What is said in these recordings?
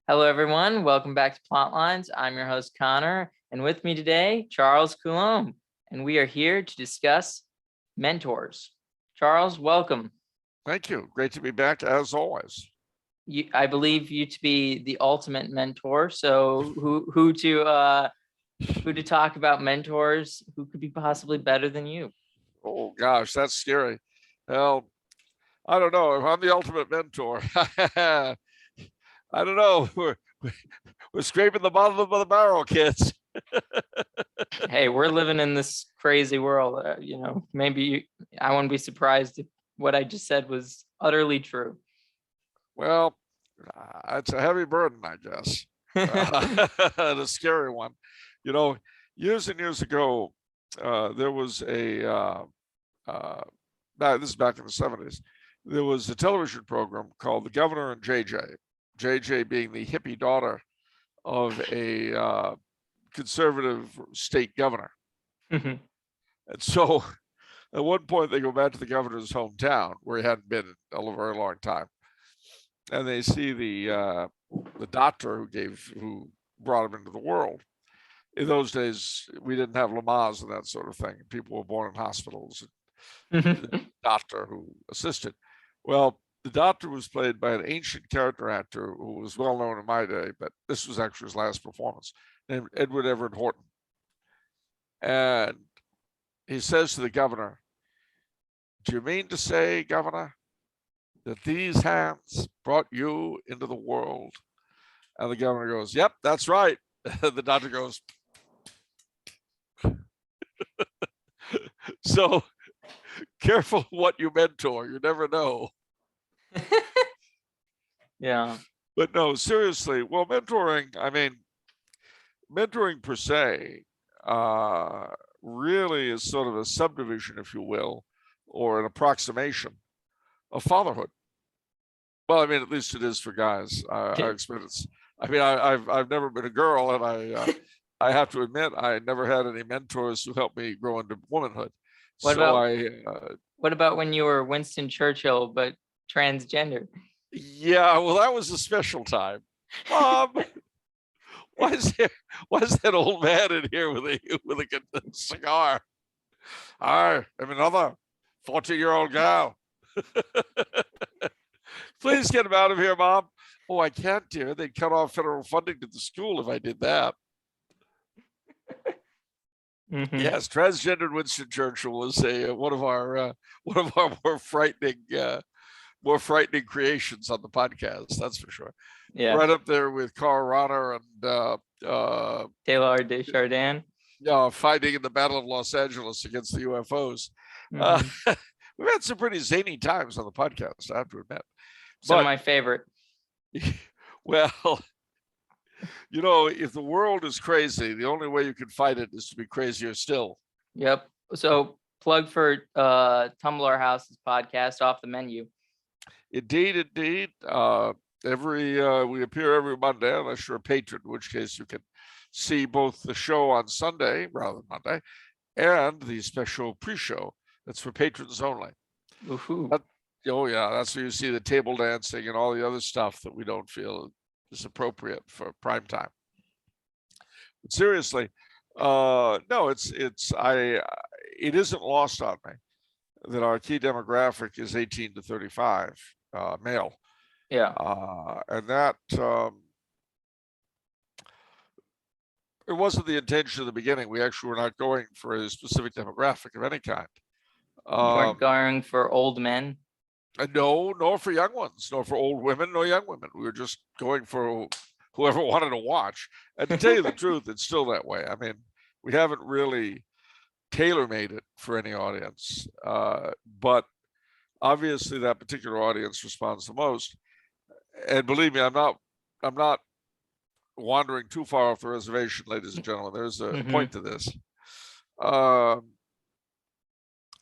Hello, everyone. Welcome back to Plotlines. I'm your host, Connor, and with me today, Charles Coulombe, and we are here to discuss mentors. Charles, welcome. Thank you. Great to be back as always. I believe you to be the ultimate mentor. So, who to talk about mentors? Who could be possibly better than you? Oh gosh, that's scary. Well, I don't know if I'm the ultimate mentor. I don't know. We're scraping the bottom of the barrel, kids. Hey, we're living in this crazy world. I wouldn't be surprised if what I just said was utterly true. Well, it's a heavy burden, I guess. The scary one. You know, years and years ago, there was a, this is back in the 70s, there was a television program called The Governor and JJ. JJ being the hippie daughter of a conservative state governor. And so at one point they go back to the governor's hometown where he hadn't been in a very long time. And they see the doctor who brought him into the world. In those days, we didn't have Lamaze and that sort of thing. People were born in hospitals. The doctor who assisted. Well, the doctor was played by an ancient character actor who was well known in my day, but this was actually his last performance, named Edward Everett Horton. And he says to the governor, "Do you mean to say, Governor, that these hands brought you into the world?" And the governor goes, "Yep, that's right." The doctor goes, "So careful what you mentor. You never know." Yeah. But no, seriously. Well, mentoring per se, really is sort of a subdivision, if you will, or an approximation of fatherhood. Well, at least it is for guys. I expect it's. I've never been a girl, and I have to admit I never had any mentors who helped me grow into womanhood. What about when you were Winston Churchill but transgender? Yeah, well, that was a special time. Mom, why is that old man in here with a cigar? I am another 40-year-old gal. Please get him out of here, Mom. Oh, I can't, dear. They'd cut off federal funding to the school if I did that. Yes, transgendered Winston Churchill was one of our more frightening creations on the podcast. That's for sure. Yeah, right up there with Karl and Taylor Desjardins. Fighting in the Battle of Los Angeles against the UFOs. We've had some pretty zany times on the podcast, I have to admit. Some of my favorite. Well, if the world is crazy, the only way you can fight it is to be crazier still. Yep. So plug for Tumblr House's podcast, Off the Menu. Indeed. We appear every Monday, unless you're a patron, in which case you can see both the show on Sunday rather than Monday, and the special pre-show that's for patrons only. That's where you see the table dancing and all the other stuff that we don't feel is appropriate for prime time. But seriously, it isn't lost on me that our key demographic is 18 to 35, male. Yeah. And that it wasn't the intention at the beginning. We actually were not going for a specific demographic of any kind. You weren't going for old men? No, nor for young ones, nor for old women, nor young women. We were just going for whoever wanted to watch. And to tell you the truth, it's still that way. We haven't really tailor-made it for any audience, but obviously that particular audience responds the most. And believe me, I'm not wandering too far off the reservation, ladies and gentlemen. There's a point to this. And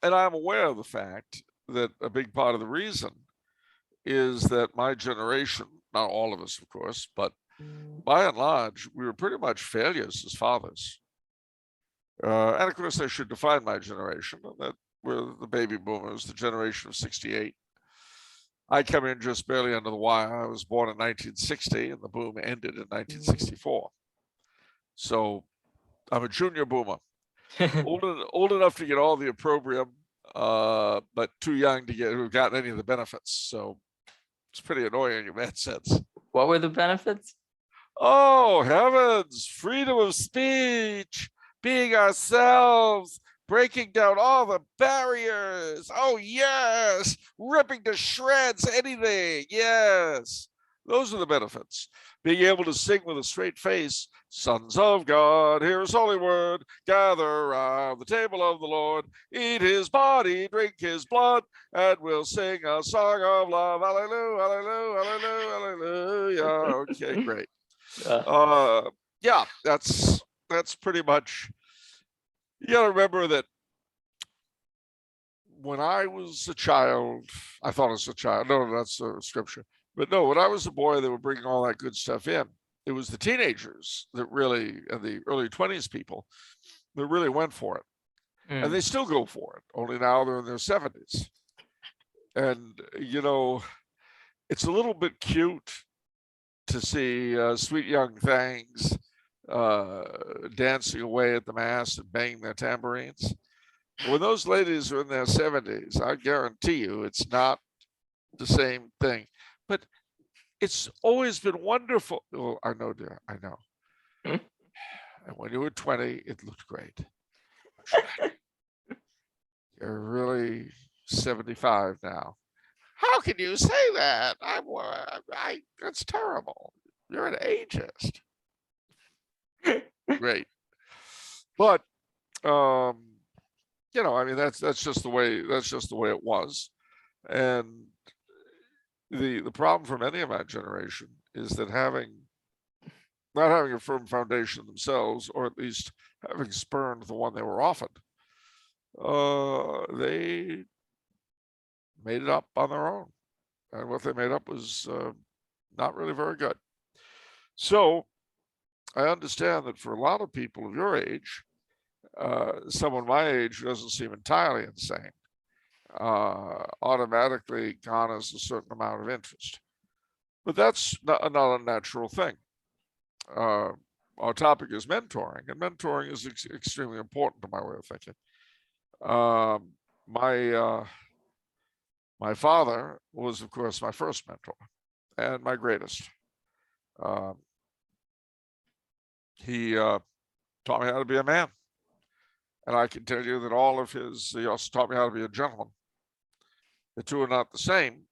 I'm aware of the fact that a big part of the reason is that my generation, not all of us, of course, but by and large, we were pretty much failures as fathers. And of course, I should define my generation, that we're the baby boomers, the generation of 68. I come in just barely under the wire. I was born in 1960 and the boom ended in 1964. So I'm a junior boomer, old enough to get all the opprobrium, but too young to have gotten any of the benefits. So it's pretty annoying in that sense. What were the benefits? Oh, heavens, freedom of speech, being ourselves, breaking down all the barriers. Oh, yes, ripping to shreds anything. Yes, those are the benefits. Being able to sing with a straight face, sons of God, hear his holy word, gather around the table of the Lord, eat his body, drink his blood, and we'll sing a song of love. Hallelujah, hallelujah, hallelujah, hallelujah. Okay, great. Yeah, that's pretty much. You got to remember that when I was a child, I thought I was a child. No, that's a scripture. But no, when I was a boy, they were bringing all that good stuff in. It was the teenagers that really, and the early 20s people, that really went for it. And they still go for it, only now they're in their 70s. And, you know, it's a little bit cute to see sweet young things dancing away at the mass and banging their tambourines. When those ladies are in their 70s, I guarantee you it's not the same thing. But it's always been wonderful. Oh, I know, dear, I know. And when you were 20, it looked great. You're really 75 now. How can you say that? That's terrible. You're an ageist. Great. But you know, I mean, that's just the way it was. And the problem for many of my generation is that not having a firm foundation themselves, or at least having spurned the one they were offered, they made it up on their own. And what they made up was not really very good. So I understand that for a lot of people of your age, someone my age who doesn't seem entirely insane, automatically garners a certain amount of interest. But that's not a natural thing. Our topic is mentoring, and mentoring is extremely important to my way of thinking. My father was, of course, my first mentor and my greatest. He taught me how to be a man. And I can tell you that he also taught me how to be a gentleman. The two are not the same,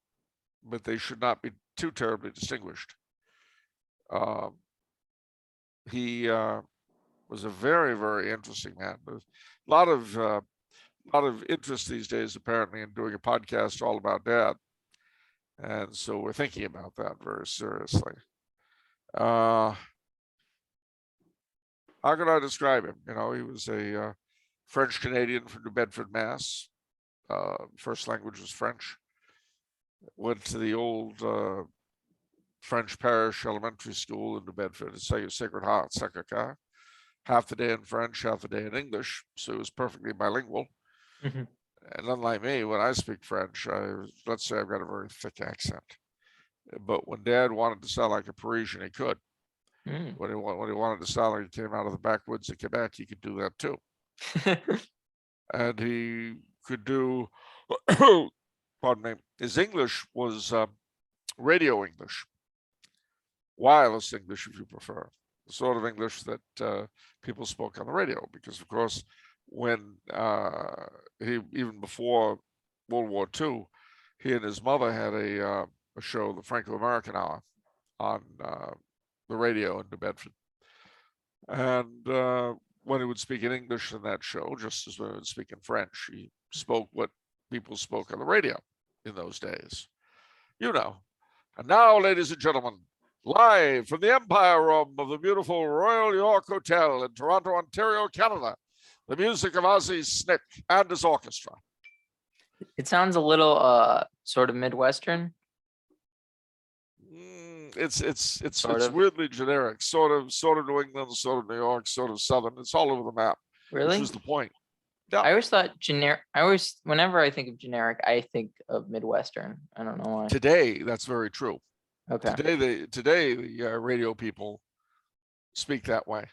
but they should not be too terribly distinguished. He was a very, very interesting man. There's a lot of interest these days, apparently, in doing a podcast all about Dad. And so we're thinking about that very seriously. How can I describe him? You know, he was a French Canadian from New Bedford, Mass. First language was French. Went to the old French parish elementary school in New Bedford at Sacred Heart, Sacré-Cœur. Half the day in French, half the day in English. So he was perfectly bilingual. Mm-hmm. And unlike me, when I speak French, let's say I've got a very thick accent. But when Dad wanted to sound like a Parisian, he could. When he wanted to sound like he came out of the backwoods of Quebec, he could do that too. And he could do, pardon me, his English was radio English, wireless English, if you prefer, the sort of English that people spoke on the radio. Because, of course, when even before World War II, he and his mother had a show, the Franco-American Hour, on the radio in New Bedford. And when he would speak in English in that show, just as when he would speak in French, he spoke what people spoke on the radio in those days. You know. And now, ladies and gentlemen, live from the Empire Room of the beautiful Royal York Hotel in Toronto, Ontario, Canada, the music of Ozzie Snick and his orchestra. It sounds a little sort of Midwestern. It's weirdly generic, sort of New England, sort of New York, sort of Southern. It's all over the map. Really? Which is the point. Yeah. I always thought generic. Whenever I think of generic, I think of Midwestern. I don't know why. Today, that's very true. Okay. Today the radio people speak that way.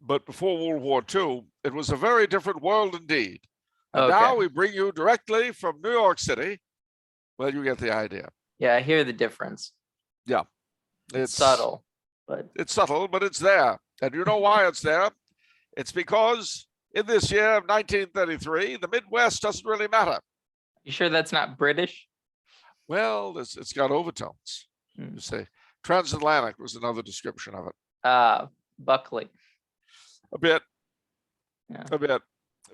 But before World War II, it was a very different world indeed. And now Okay. we bring you directly from New York City. Well, you get the idea. Yeah, I hear the difference. Yeah. It's subtle, but It's subtle, but it's there. And you know why it's there? It's because in this year of 1933, the Midwest doesn't really matter. you sure that's not British? Well, it's got overtones. You say transatlantic was another description of it. Buckley. A bit. Yeah. A bit.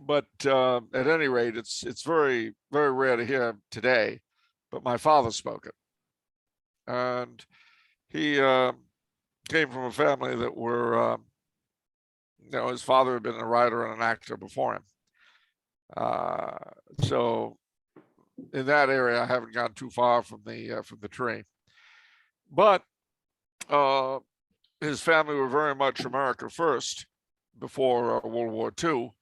But at any rate, it's very, very rare to hear today. But my father spoke it. And he came from a family that were, his father had been a writer and an actor before him. So in that area, I haven't gone too far from the tree. But his family were very much America first before World War II,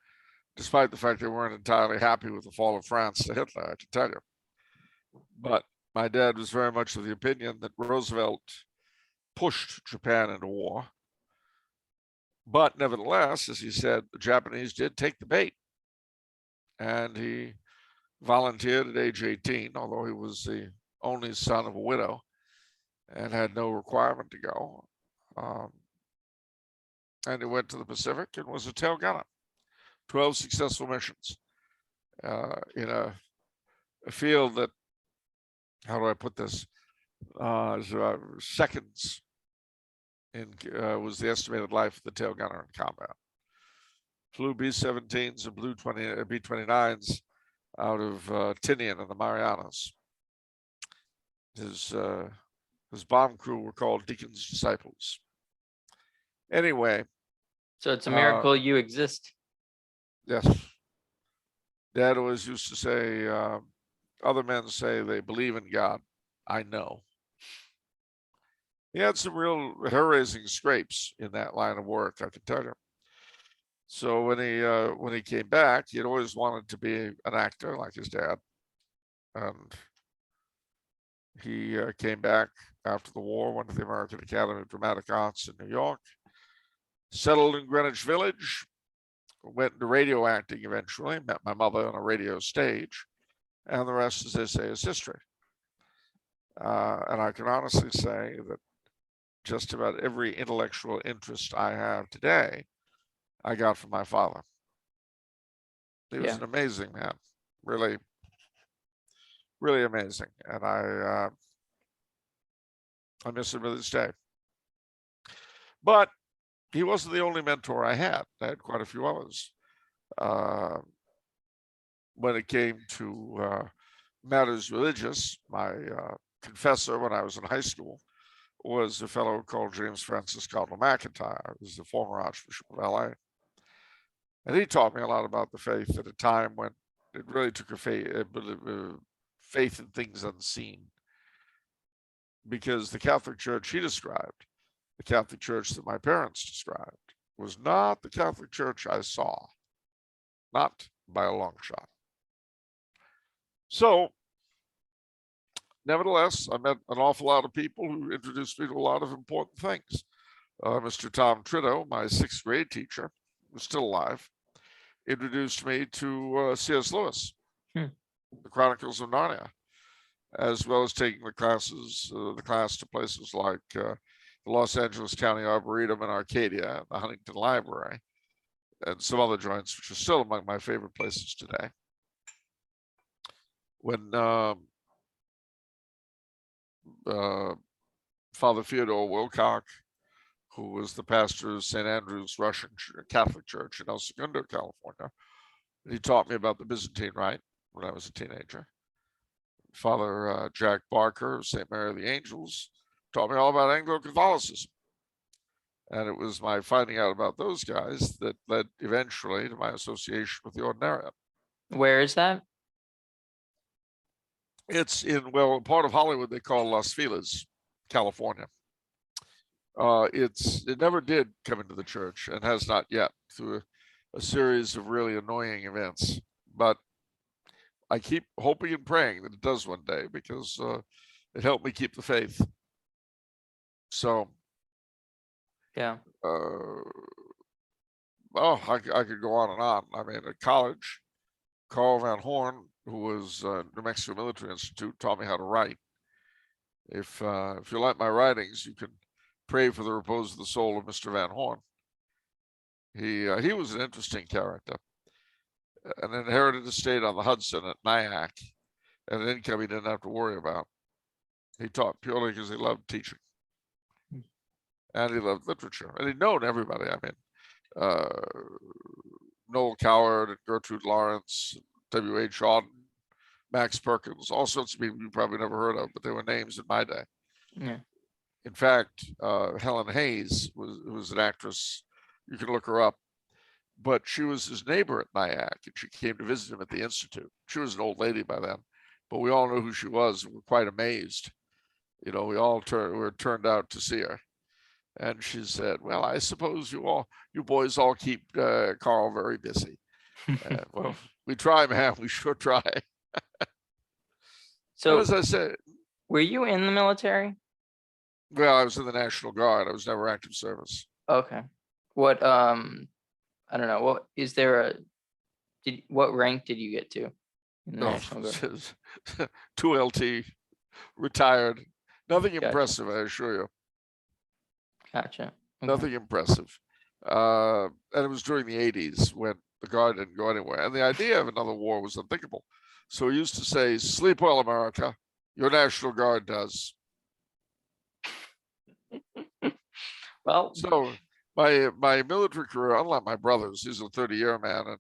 despite the fact they weren't entirely happy with the fall of France to Hitler, I can tell you. But my dad was very much of the opinion that Roosevelt pushed Japan into war. But nevertheless, as he said, the Japanese did take the bait. And he volunteered at age 18, although he was the only son of a widow and had no requirement to go. And he went to the Pacific and was a tail gunner. 12 successful missions in a field that, how do I put this? Seconds was the estimated life of the tail gunner in combat. Flew B-17s and B-29s out of Tinian in the Marianas. His bomb crew were called Deacon's Disciples. Anyway. So it's a miracle you exist. Yes. Dad always used to say, other men say they believe in God. I know. He had some real hair-raising scrapes in that line of work, I can tell you. So when he came back, he had always wanted to be an actor like his dad. And he came back after the war, went to the American Academy of Dramatic Arts in New York, settled in Greenwich Village, went into radio acting eventually, met my mother on a radio stage, and the rest, as they say, is history. And I can honestly say that just about every intellectual interest I have today, I got from my father. He was an amazing man, really, really amazing. And I miss him to this day. But he wasn't the only mentor I had. I had quite a few others. When it came to matters religious, my confessor when I was in high school was a fellow called James Francis Cardinal McIntyre, who was the former Archbishop of LA. And he taught me a lot about the faith at a time when it really took a faith in things unseen. Because the Catholic Church he described, the Catholic Church that my parents described, was not the Catholic Church I saw, not by a long shot. So, nevertheless, I met an awful lot of people who introduced me to a lot of important things. Mr. Tom Trito, my 6th grade teacher, who's still alive, introduced me to C.S. Lewis, The Chronicles of Narnia, as well as taking the class to places like the Los Angeles County Arboretum in Arcadia, the Huntington Library, and some other joints, which are still among my favorite places today. When Father Theodore Wilcock, who was the pastor of St. Andrew's Russian Catholic Church in El Segundo, California, he taught me about the Byzantine Rite when I was a teenager. Father Jack Barker of St. Mary of the Angels taught me all about Anglo-Catholicism. And it was my finding out about those guys that led eventually to my association with the Ordinariate. Where is that? It's in, well, part of Hollywood they call Los Feliz, California. It never did come into the church and has not yet. Through a series of really annoying events. But I keep hoping and praying that it does one day, because it helped me keep the faith. So, Yeah. I could go on and on. I mean, at college, Karl Van Horn, who was New Mexico Military Institute, taught me how to write. If you like my writings, you can pray for the repose of the soul of Mr. Van Horn. He was an interesting character, an inherited estate on the Hudson at Nyack, and an income he didn't have to worry about. He taught purely because he loved teaching, and he loved literature, and he'd known everybody. I mean, Noel Coward and Gertrude Lawrence, W.H. Auden, Max Perkins, all sorts of people you probably never heard of, but they were names in my day. Yeah. In fact, Helen Hayes was an actress. You can look her up, but she was his neighbor at Nyack, and she came to visit him at the Institute. She was an old lady by then, but we all knew who she was and were quite amazed. We all were turned out to see her. And she said, "Well, I suppose you boys all keep Karl very busy." Well, we try, man. We sure try. So, as I said, were you in the military? Well, I was in the National Guard. I was never active service. Okay. What I don't know. What is there what rank did you get to in the National Guard? 2LT, retired. Nothing Gotcha. impressive, I assure you. Gotcha. Okay. Nothing impressive. And it was during the 80s when the Guard didn't go anywhere. And the idea of another war was unthinkable. So we used to say, "Sleep well, America. Your National Guard does." Well, so my military career, unlike my brother's, he's a 30-year man and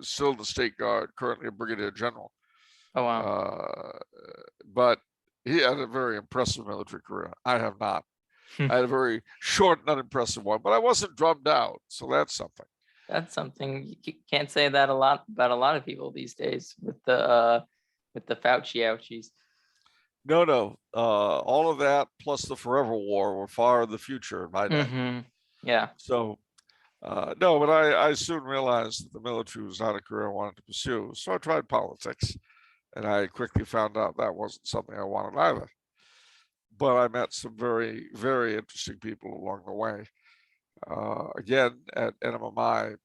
still in the State Guard, currently a brigadier general. oh wow. But he had a very impressive military career. I have not. I had a very short and unimpressive one, but I wasn't drummed out, so that's something. That's something. You can't say that about a lot of people these days with the Fauci ouchies. No. All of that plus the forever war were far in the future in my day. Mm-hmm. Yeah. So, no, but I soon realized that the military was not a career I wanted to pursue. So I tried politics, and I quickly found out that wasn't something I wanted either. But I met some very, very interesting people along the way. Again, at NMMI,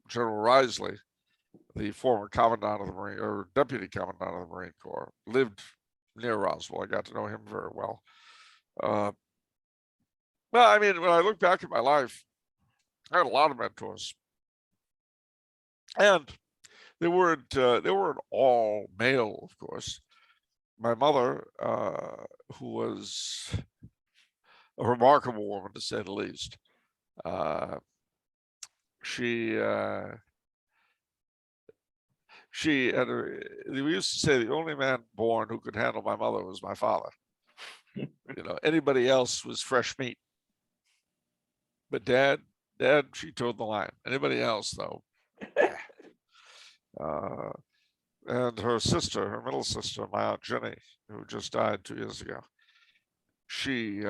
General Risley, the former commandant of the Marine, or deputy commandant of the Marine Corps, lived near Roswell. I got to know him very well. Well, I mean, when I look back at my life, I had a lot of mentors, and they weren't all male, of course. My mother, who was a remarkable woman to say the least, she had we used to say the only man born who could handle my mother was my father. Anybody else was fresh meat. But dad, she toed the line. Anybody else, though. And her sister, her middle sister, my Aunt Jenny, who just died 2 years ago, she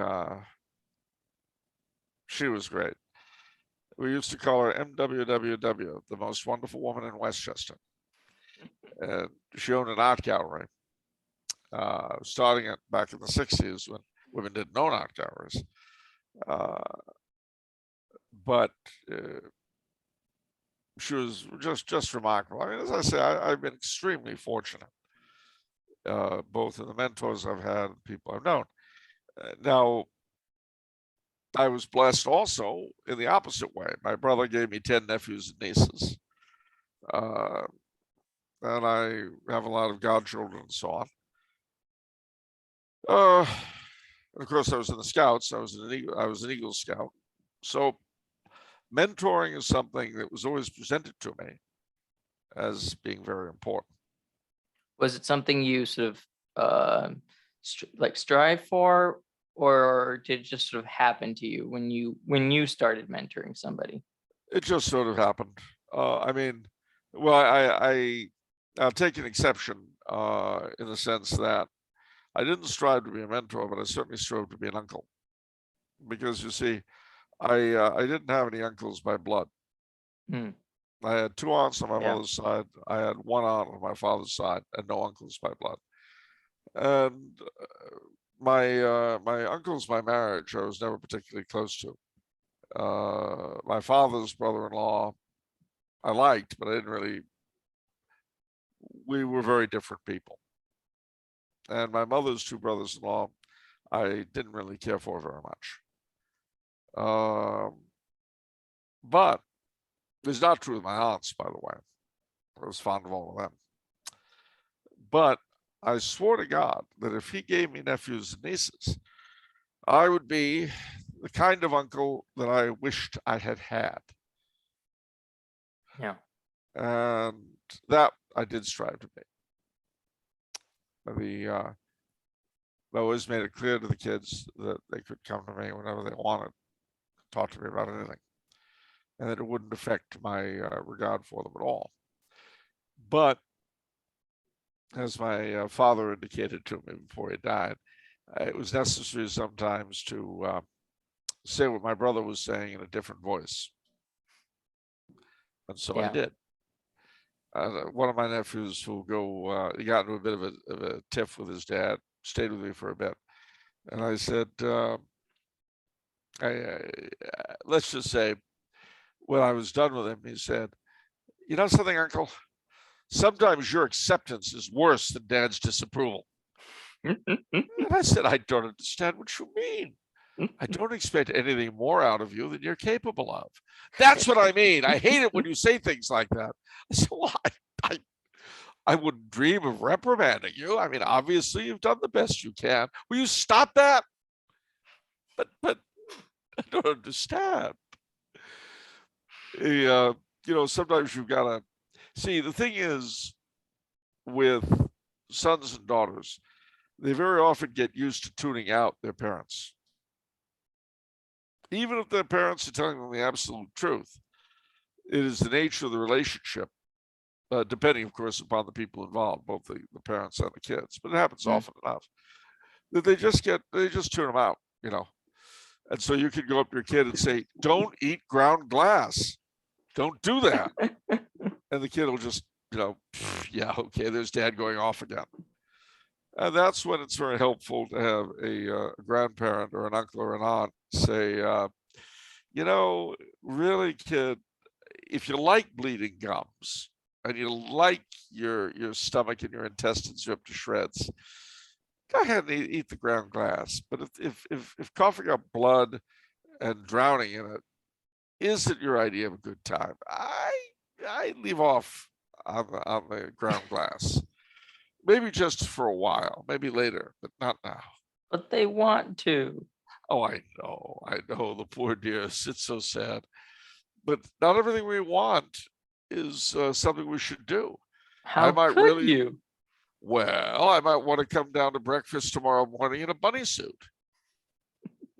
was great. We used to call her MWWW, the most wonderful woman in Westchester. And she owned an art gallery, starting back in the 60s when women didn't own art galleries. But she was just remarkable. I mean, as I say, I've been extremely fortunate, both in the mentors I've had and people I've known. Now, I was blessed also in the opposite way. My brother gave me 10 nephews and nieces. And I have a lot of godchildren and so on. And of course, I was in the Scouts. I was an Eagle Scout. So mentoring is something that was always presented to me as being very important. Was it something you sort of strive for, or did it just sort of happen to you when you started mentoring somebody? It just sort of happened. I mean, well, I'll take an exception in the sense that I didn't strive to be a mentor, but I certainly strove to be an uncle. Because you see, I didn't have any uncles by blood. Hmm. I had two aunts on my Yeah. mother's side. I had one aunt on my father's side, and no uncles by blood. And my uncles by marriage, I was never particularly close to. My father's brother-in-law, I liked, but I didn't really. We were very different people. And my mother's two brothers-in-law, I didn't really care for very much. But it's not true with my aunts, by the way. I was fond of all of them. But I swore to God that if he gave me nephews and nieces, I would be the kind of uncle that I wished I had had. Yeah. And that I did strive to be. I always made it clear to the kids that they could come to me whenever they wanted, talk to me about anything, and that it wouldn't affect my regard for them at all. But as my father indicated to me before he died, it was necessary sometimes to say what my brother was saying in a different voice. And so I Yeah. did. One of my nephews who he got into a bit of a tiff with his dad, stayed with me for a bit. And I said, let's just say, when I was done with him, he said, "You know something, Uncle? Sometimes your acceptance is worse than Dad's disapproval." And I said, "I don't understand what you mean. I don't expect anything more out of you than you're capable of." "That's what I mean. I hate it when you say things like that." I said, "Well, I wouldn't dream of reprimanding you. I mean, obviously, you've done the best you can. Will you stop that?" But I don't understand. Sometimes you've got to see. The thing is, with sons and daughters, they very often get used to tuning out their parents. Even if their parents are telling them the absolute truth, it is the nature of the relationship, depending, of course, upon the people involved, both the parents and the kids. But it happens often enough that they just tune them out, And so you could go up to your kid and say, "Don't eat ground glass. Don't do that." And the kid will just, yeah, okay, there's Dad going off again. And that's when it's very helpful to have a grandparent or an uncle or an aunt say, really, kid, if you like bleeding gums and you like your stomach and your intestines ripped to shreds, go ahead and eat the ground glass. But if coughing up blood and drowning in it isn't your idea of a good time, I leave off on the ground glass. Maybe just for a while, maybe later, but not now. But they want to. Oh, I know, the poor dears. It's so sad. But not everything we want is something we should do. How could you? Well, I might want to come down to breakfast tomorrow morning in a bunny suit.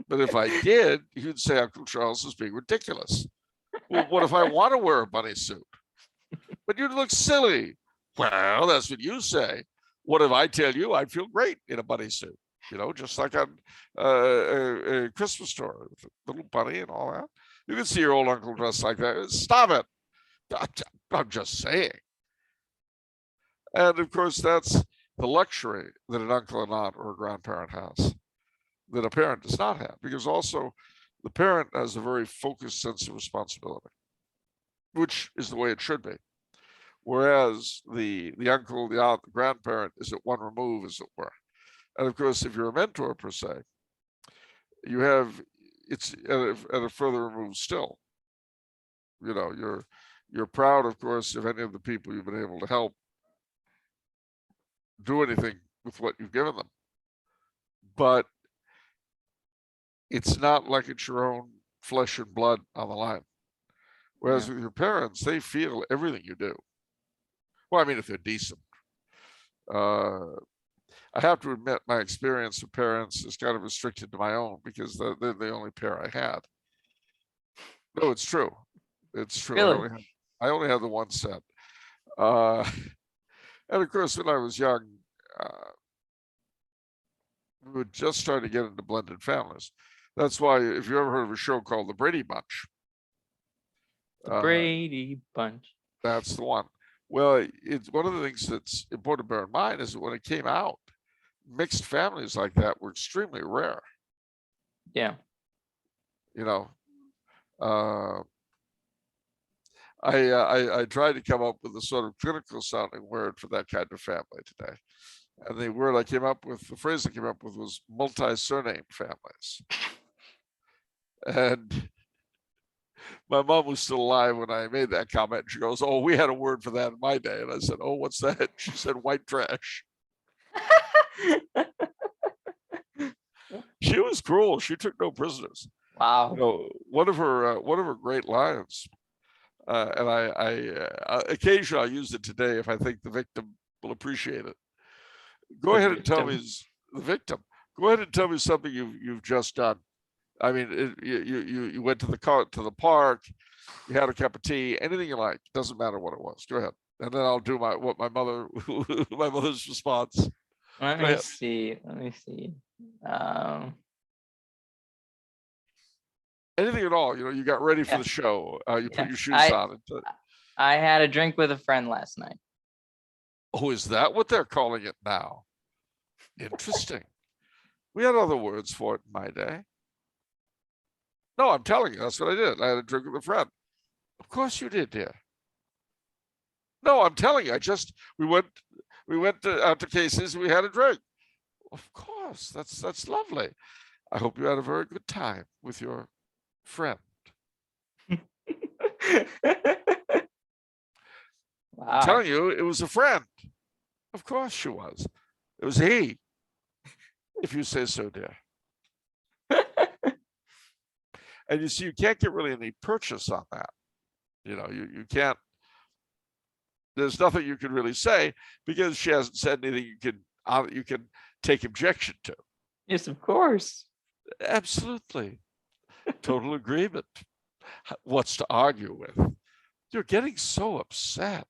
But if I did, you'd say Uncle Charles is being ridiculous. Well, what if I want to wear a bunny suit? But you'd look silly. Well, that's what you say. What if I tell you I'd feel great in a bunny suit? Just like on a Christmas story with a little bunny and all that. You can see your old uncle dressed like that. Stop it. I'm just saying. And of course, that's the luxury that an uncle and aunt or a grandparent has, that a parent does not have, because also the parent has a very focused sense of responsibility, which is the way it should be. Whereas the uncle, the aunt, the grandparent is at one remove, as it were. And of course, if you're a mentor per se, it's at a further remove still. You're proud, of course, if any of the people you've been able to help do anything with what you've given them. But it's not like it's your own flesh and blood on the line. Whereas with your parents, they feel everything you do. Well, I mean, if they're decent. I have to admit, my experience with parents is kind of restricted to my own because they're the only pair I had. No, it's true. It's true. Really? I only have the one set. And of course, when I was young, we were just starting to get into blended families. That's why, if you ever heard of a show called The Brady Bunch, The Brady Bunch. That's the one. Well, it's one of the things that's important to bear in mind is that when it came out, mixed families like that were extremely rare. Yeah. You know, uh, I tried to come up with a sort of critical sounding word for that kind of family today. And the word I came up with, the phrase I came up with was multi-surname families. And my mom was still alive when I made that comment. She goes, "Oh, we had a word for that in my day." And I said, "Oh, what's that?" She said, "White trash." She was cruel. She took no prisoners. Wow. You know, one of her great lines, and occasionally I use it today if I think the victim will appreciate it. Go ahead and tell me, the victim. Go ahead and tell me something you've just done. I mean, you went to the park, you had a cup of tea, anything you like. Doesn't matter what it was. Go ahead, and then I'll do my mother's response. Let Go me ahead. see. Let me see. Anything at all. You know, you got ready for Yeah. the show. You Yeah. put your shoes on. I had a drink with a friend last night. Oh, is that what they're calling it now? Interesting. We had other words for it in my day. No, I'm telling you, that's what I did. I had a drink with a friend. Of course you did, dear. No, I'm telling you, we went out to Casey's and we had a drink. Of course, that's lovely. I hope you had a very good time with your friend. Wow. I'm telling you, it was a friend. Of course she was. It was he, if you say so, dear. And you see, you can't get really any purchase on that. You know, you can't. There's nothing you can really say because she hasn't said anything you can take objection to. Yes, of course. Absolutely. Total agreement. What's to argue with? You're getting so upset.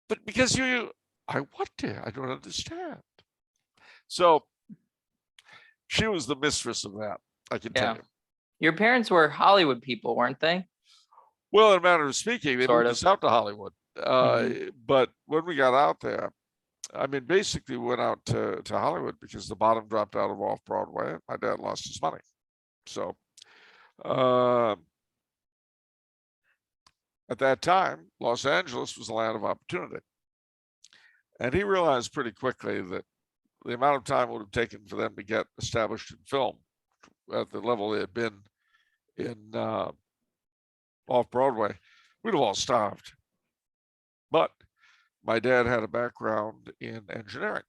But because I what, dear? I don't understand. So she was the mistress of that, I can tell you. Your parents were Hollywood people, weren't they? Well, in a manner of speaking, they Sort moved of. us out to Hollywood. But when we got out there, I mean, basically we went out to Hollywood because the bottom dropped out of off-Broadway. My dad lost his money. So at that time, Los Angeles was a land of opportunity. And he realized pretty quickly that the amount of time it would have taken for them to get established in film at the level they had been in off-Broadway, we'd have all starved. But my dad had a background in engineering.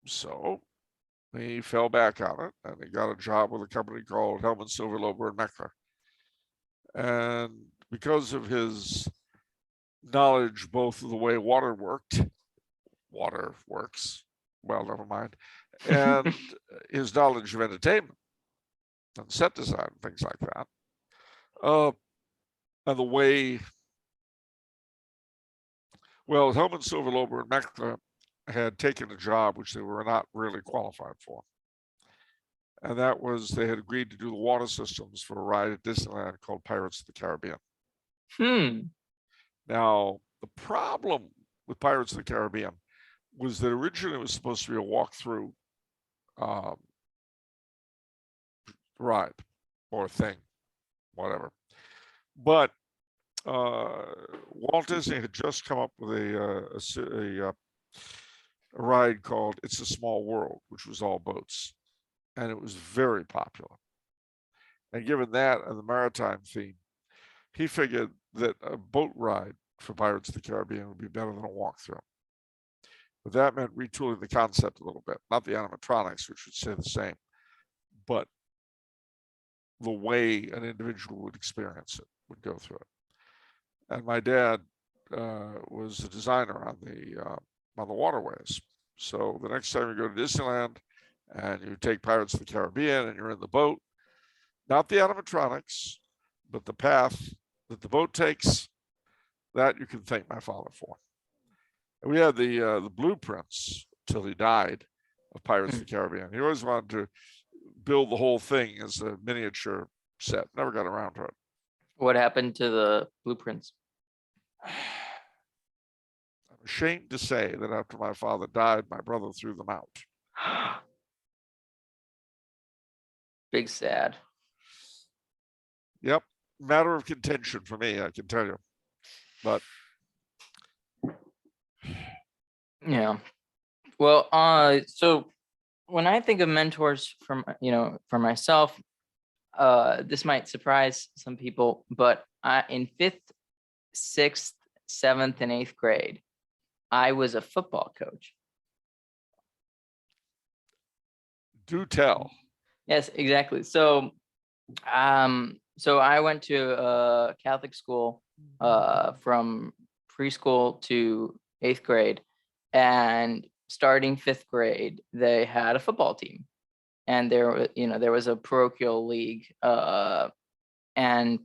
So he fell back on it and he got a job with a company called Hellman, Silver, Lober, and Meckler. And because of his knowledge, both of the way water works, well, never mind, and his knowledge of entertainment and set design, things like that, and the way, well, Hellman, Silver, Lober, and Meckler had taken a job which they were not really qualified for. And that was they had agreed to do the water systems for a ride at Disneyland called Pirates of the Caribbean. Now, the problem with Pirates of the Caribbean was that originally it was supposed to be a walkthrough ride or thing, whatever. But Walt Disney had just come up with a ride called It's a Small World, which was all boats. And it was very popular. And given that and the maritime theme, he figured that a boat ride for Pirates of the Caribbean would be better than a walkthrough. But that meant retooling the concept a little bit, not the animatronics, which would stay the same, but the way an individual would experience it, would go through it. And my dad was a designer on the waterways. So the next time you go to Disneyland and you take Pirates of the Caribbean and you're in the boat, not the animatronics, but the path that the boat takes, that you can thank my father for. And we had the blueprints till he died of Pirates of the Caribbean. He always wanted to build the whole thing as a miniature set. Never got around to it. What happened to the blueprints? I'm ashamed to say that after my father died, my brother threw them out. Big sad. Yep, matter of contention for me, I can tell you. But Yeah. Well, so when I think of mentors from, for myself, this might surprise some people, but in 5th, 6th, 7th, and 8th grade, I was a football coach. do tell. Yes, exactly. So I went to a Catholic school from preschool to 8th grade, and starting 5th grade, they had a football team, and there was a parochial league, and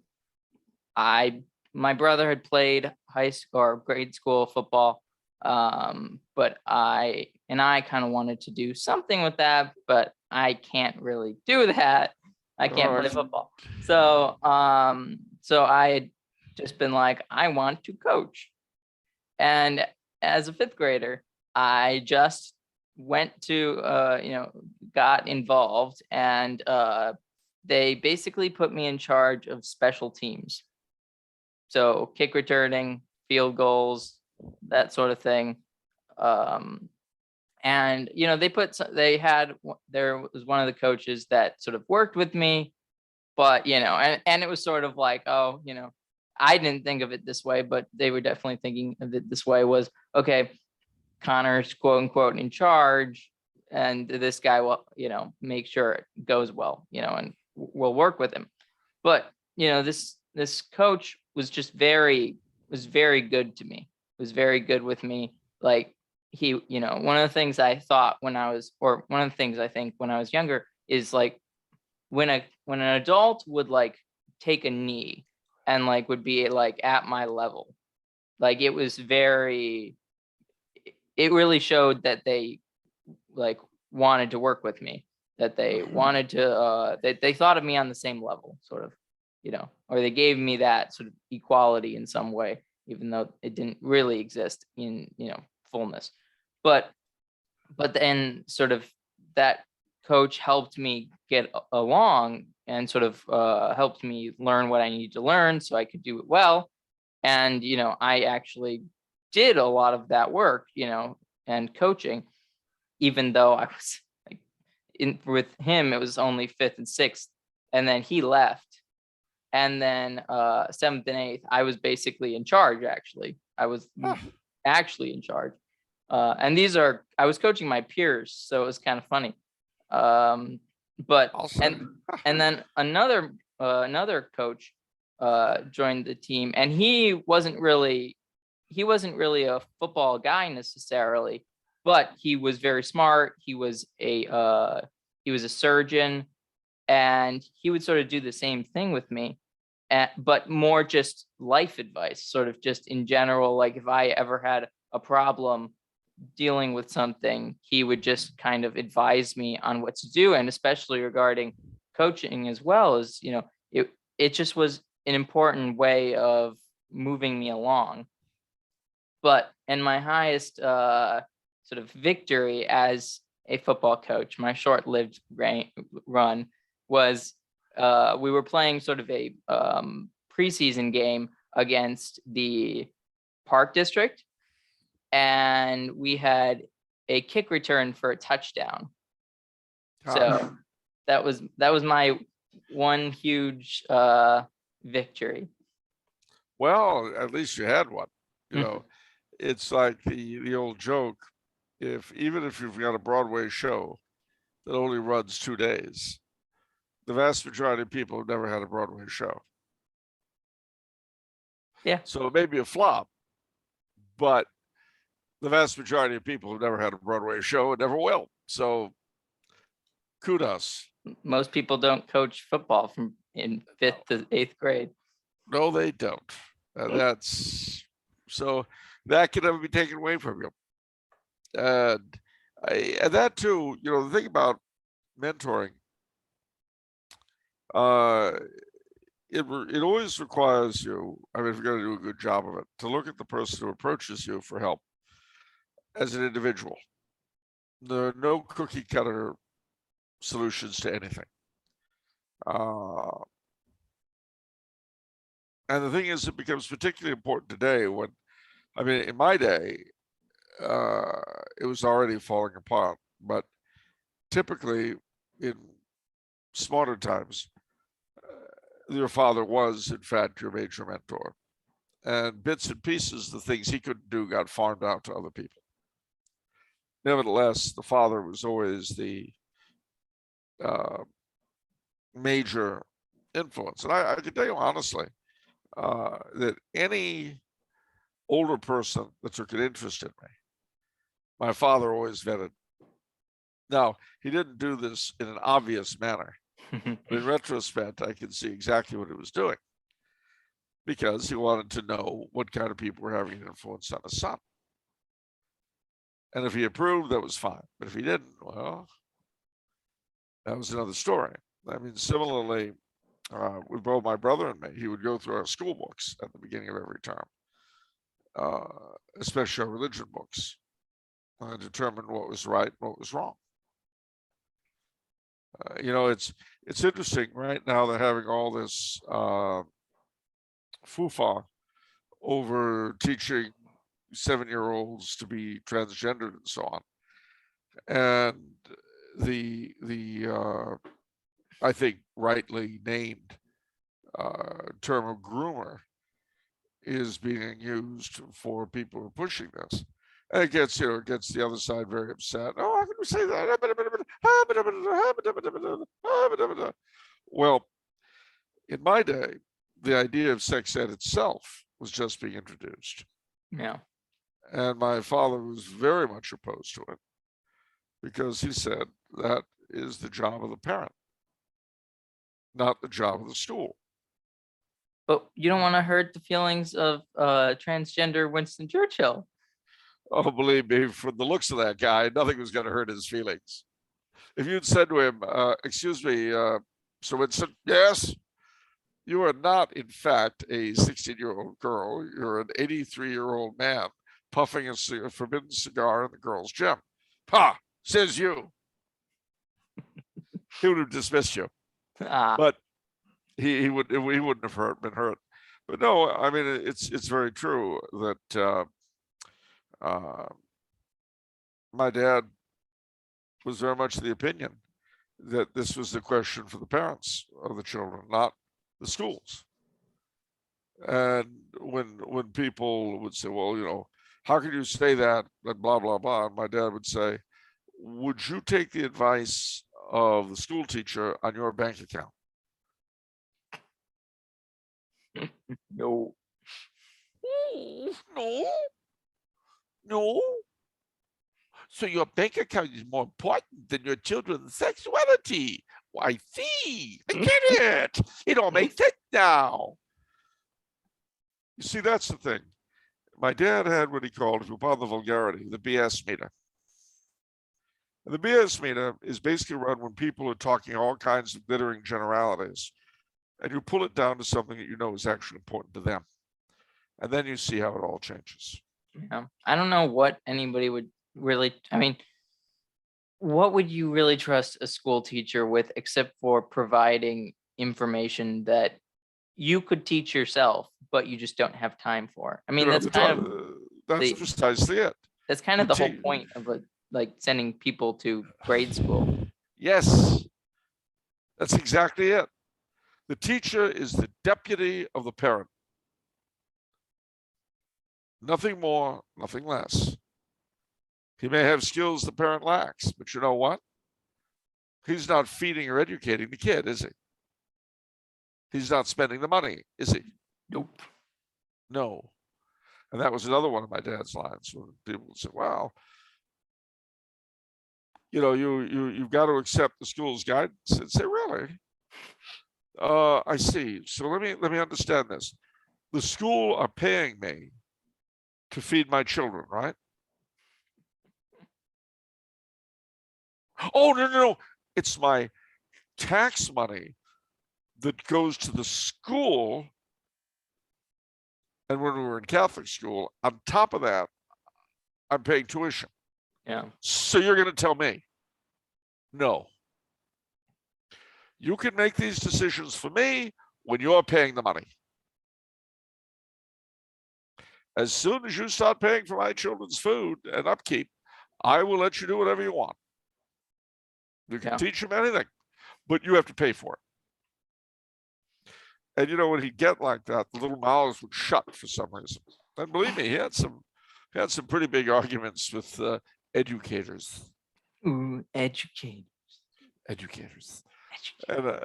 my brother had played high school or grade school football, but I kind of wanted to do something with that, but I can't really do that. I can't play football. So I had just been like, I want to coach. And as a 5th grader, I just went to got involved, and they basically put me in charge of special teams. So kick returning, field goals, that sort of thing. And there was one of the coaches that sort of worked with me, but and it was sort of like, oh, I didn't think of it this way, but they were definitely thinking of it this way, was, okay, Connor's quote unquote in charge, and this guy will, make sure it goes well, and we'll work with him. But this coach was just very good to me. Was very good with me. Like, he, one of the things I thought one of the things I think when I was younger is, like, when an adult would, like, take a knee and, like, would be, like, at my level, like, it really showed that they, like, wanted to work with me, that they wanted to they thought of me on the same level, sort of, or they gave me that sort of equality in some way, even though it didn't really exist in, fullness. But then sort of that coach helped me get along, and sort of helped me learn what I needed to learn so I could do it well. And I actually did a lot of that work, and coaching, even though I was, like, with him, it was only 5th and 6th, and then he left. And then 7th and 8th, I was basically in charge. Actually, I was actually in charge. And I was coaching my peers, so it was kind of funny. But Awesome. and then another coach joined the team, and he wasn't really a football guy necessarily, but he was very smart. He was a surgeon, and he would sort of do the same thing with me, but more just life advice, sort of just in general. Like, if I ever had a problem dealing with something, he would just kind of advise me on what to do, and especially regarding coaching as well. As it just was an important way of moving me along. But in my highest sort of victory as a football coach, my short-lived run was, we were playing sort of a preseason game against the Park District, and we had a kick return for a touchdown. So that was my one huge victory. Well, at least you had one. It's like the old joke: even if you've got a Broadway show that only runs 2 days, the vast majority of people have never had a Broadway show. Yeah. So it may be a flop, but the vast majority of people have never had a Broadway show and never will. So kudos. Most people don't coach football in 5th to 8th grade. No, they don't. That's so that can never be taken away from you. And that too, the thing about mentoring, it always requires you, I mean, if you're going to do a good job of it, to look at the person who approaches you for help as an individual. There are no cookie cutter solutions to anything. And the thing is, it becomes particularly important today when, I mean, in my day, it was already falling apart, but typically in smarter times, your father was, in fact, your major mentor. And bits and pieces, the things he couldn't do got farmed out to other people. Nevertheless, the father was always the major influence. And I can tell you honestly that any older person that took an interest in me, my father always vetted. Now, he didn't do this in an obvious manner. But in retrospect, I can see exactly what he was doing because he wanted to know what kind of people were having an influence on his son. And if he approved, that was fine. But if he didn't, well, that was another story. I mean, similarly, with both my brother and me, he would go through our school books at the beginning of every term, especially our religion books, and determine what was right and what was wrong. You know, it's interesting right now. They're having all this foo-fa over teaching 7-year-olds to be transgendered and so on. And the I think rightly named term of groomer is being used for people who are pushing this. And it gets, it gets the other side very upset. Oh, how can we say that? Well, in my day, the idea of sex ed itself was just being introduced. Yeah. And my father was very much opposed to it because he said that is the job of the parent, not the job of the school. But you don't want to hurt the feelings of transgender Winston Churchill. Oh, believe me, from the looks of that guy, nothing was going to hurt his feelings. If you'd said to him, excuse me, Sir Winston, yes, you are not, in fact, a 16-year-old girl. You're an 83-year-old man puffing a forbidden cigar in the girls' gym. Ha, says you. He would have dismissed you. But he wouldn't have been hurt. But no, I mean, it's very true that my dad was very much the opinion that this was the question for the parents of the children, not the schools. And when people would say, well, you know, how can you say that, and blah, blah, blah, and my dad would say, would you take the advice of the school teacher on your bank account? No. No. So your bank account is more important than your children's sexuality. I see. I get it. It all makes sense now. You see, that's the thing. My dad had what he called, if you pardon the vulgarity, the BS meter. And the BS meter is basically run when people are talking all kinds of glittering generalities, and you pull it down to something that you know is actually important to them. And then you see how it all changes. Yeah. I don't know what anybody would really, I mean, what would you really trust a school teacher with except for providing information that you could teach yourself, but you just don't have time for? I mean, that's kind of that's precisely it. That's kind of the whole point of like sending people to grade school. Yes, that's exactly it. The teacher is the deputy of the parent. Nothing more, nothing less. He may have skills the parent lacks, but you know what? He's not feeding or educating the kid, is he? He's not spending the money, is he? Nope. No. And that was another one of my dad's lines when people would say, well, you know, you've got to accept the school's guidance. And say, really? I see. So let me understand this. The school are paying me to feed my children, right? Oh, no. It's my tax money that goes to the school. And when we were in Catholic school, on top of that, I'm paying tuition. Yeah. So you're going to tell me, no, you can make these decisions for me when you're paying the money. As soon as you start paying for my children's food and upkeep, I will let you do whatever you want. You can teach them anything, but you have to pay for it. And you know, when he'd get like that, the little mouths would shut for some reason. And believe me, he had some pretty big arguments with educators. Ooh, educators. And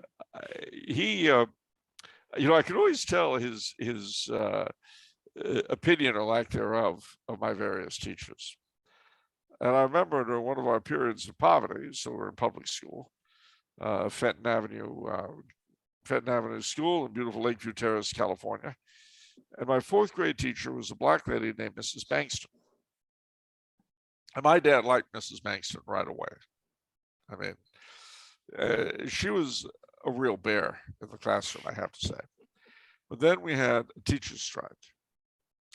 he, you know, I could always tell his opinion or lack thereof of my various teachers. And I remember during one of our periods of poverty, so we're in public school, Fenton Avenue School in beautiful Lakeview Terrace, California. And my fourth grade teacher was a black lady named Mrs. Bankston. And my dad liked Mrs. Bankston right away. I mean, she was a real bear in the classroom, I have to say. But then we had a teacher's strike.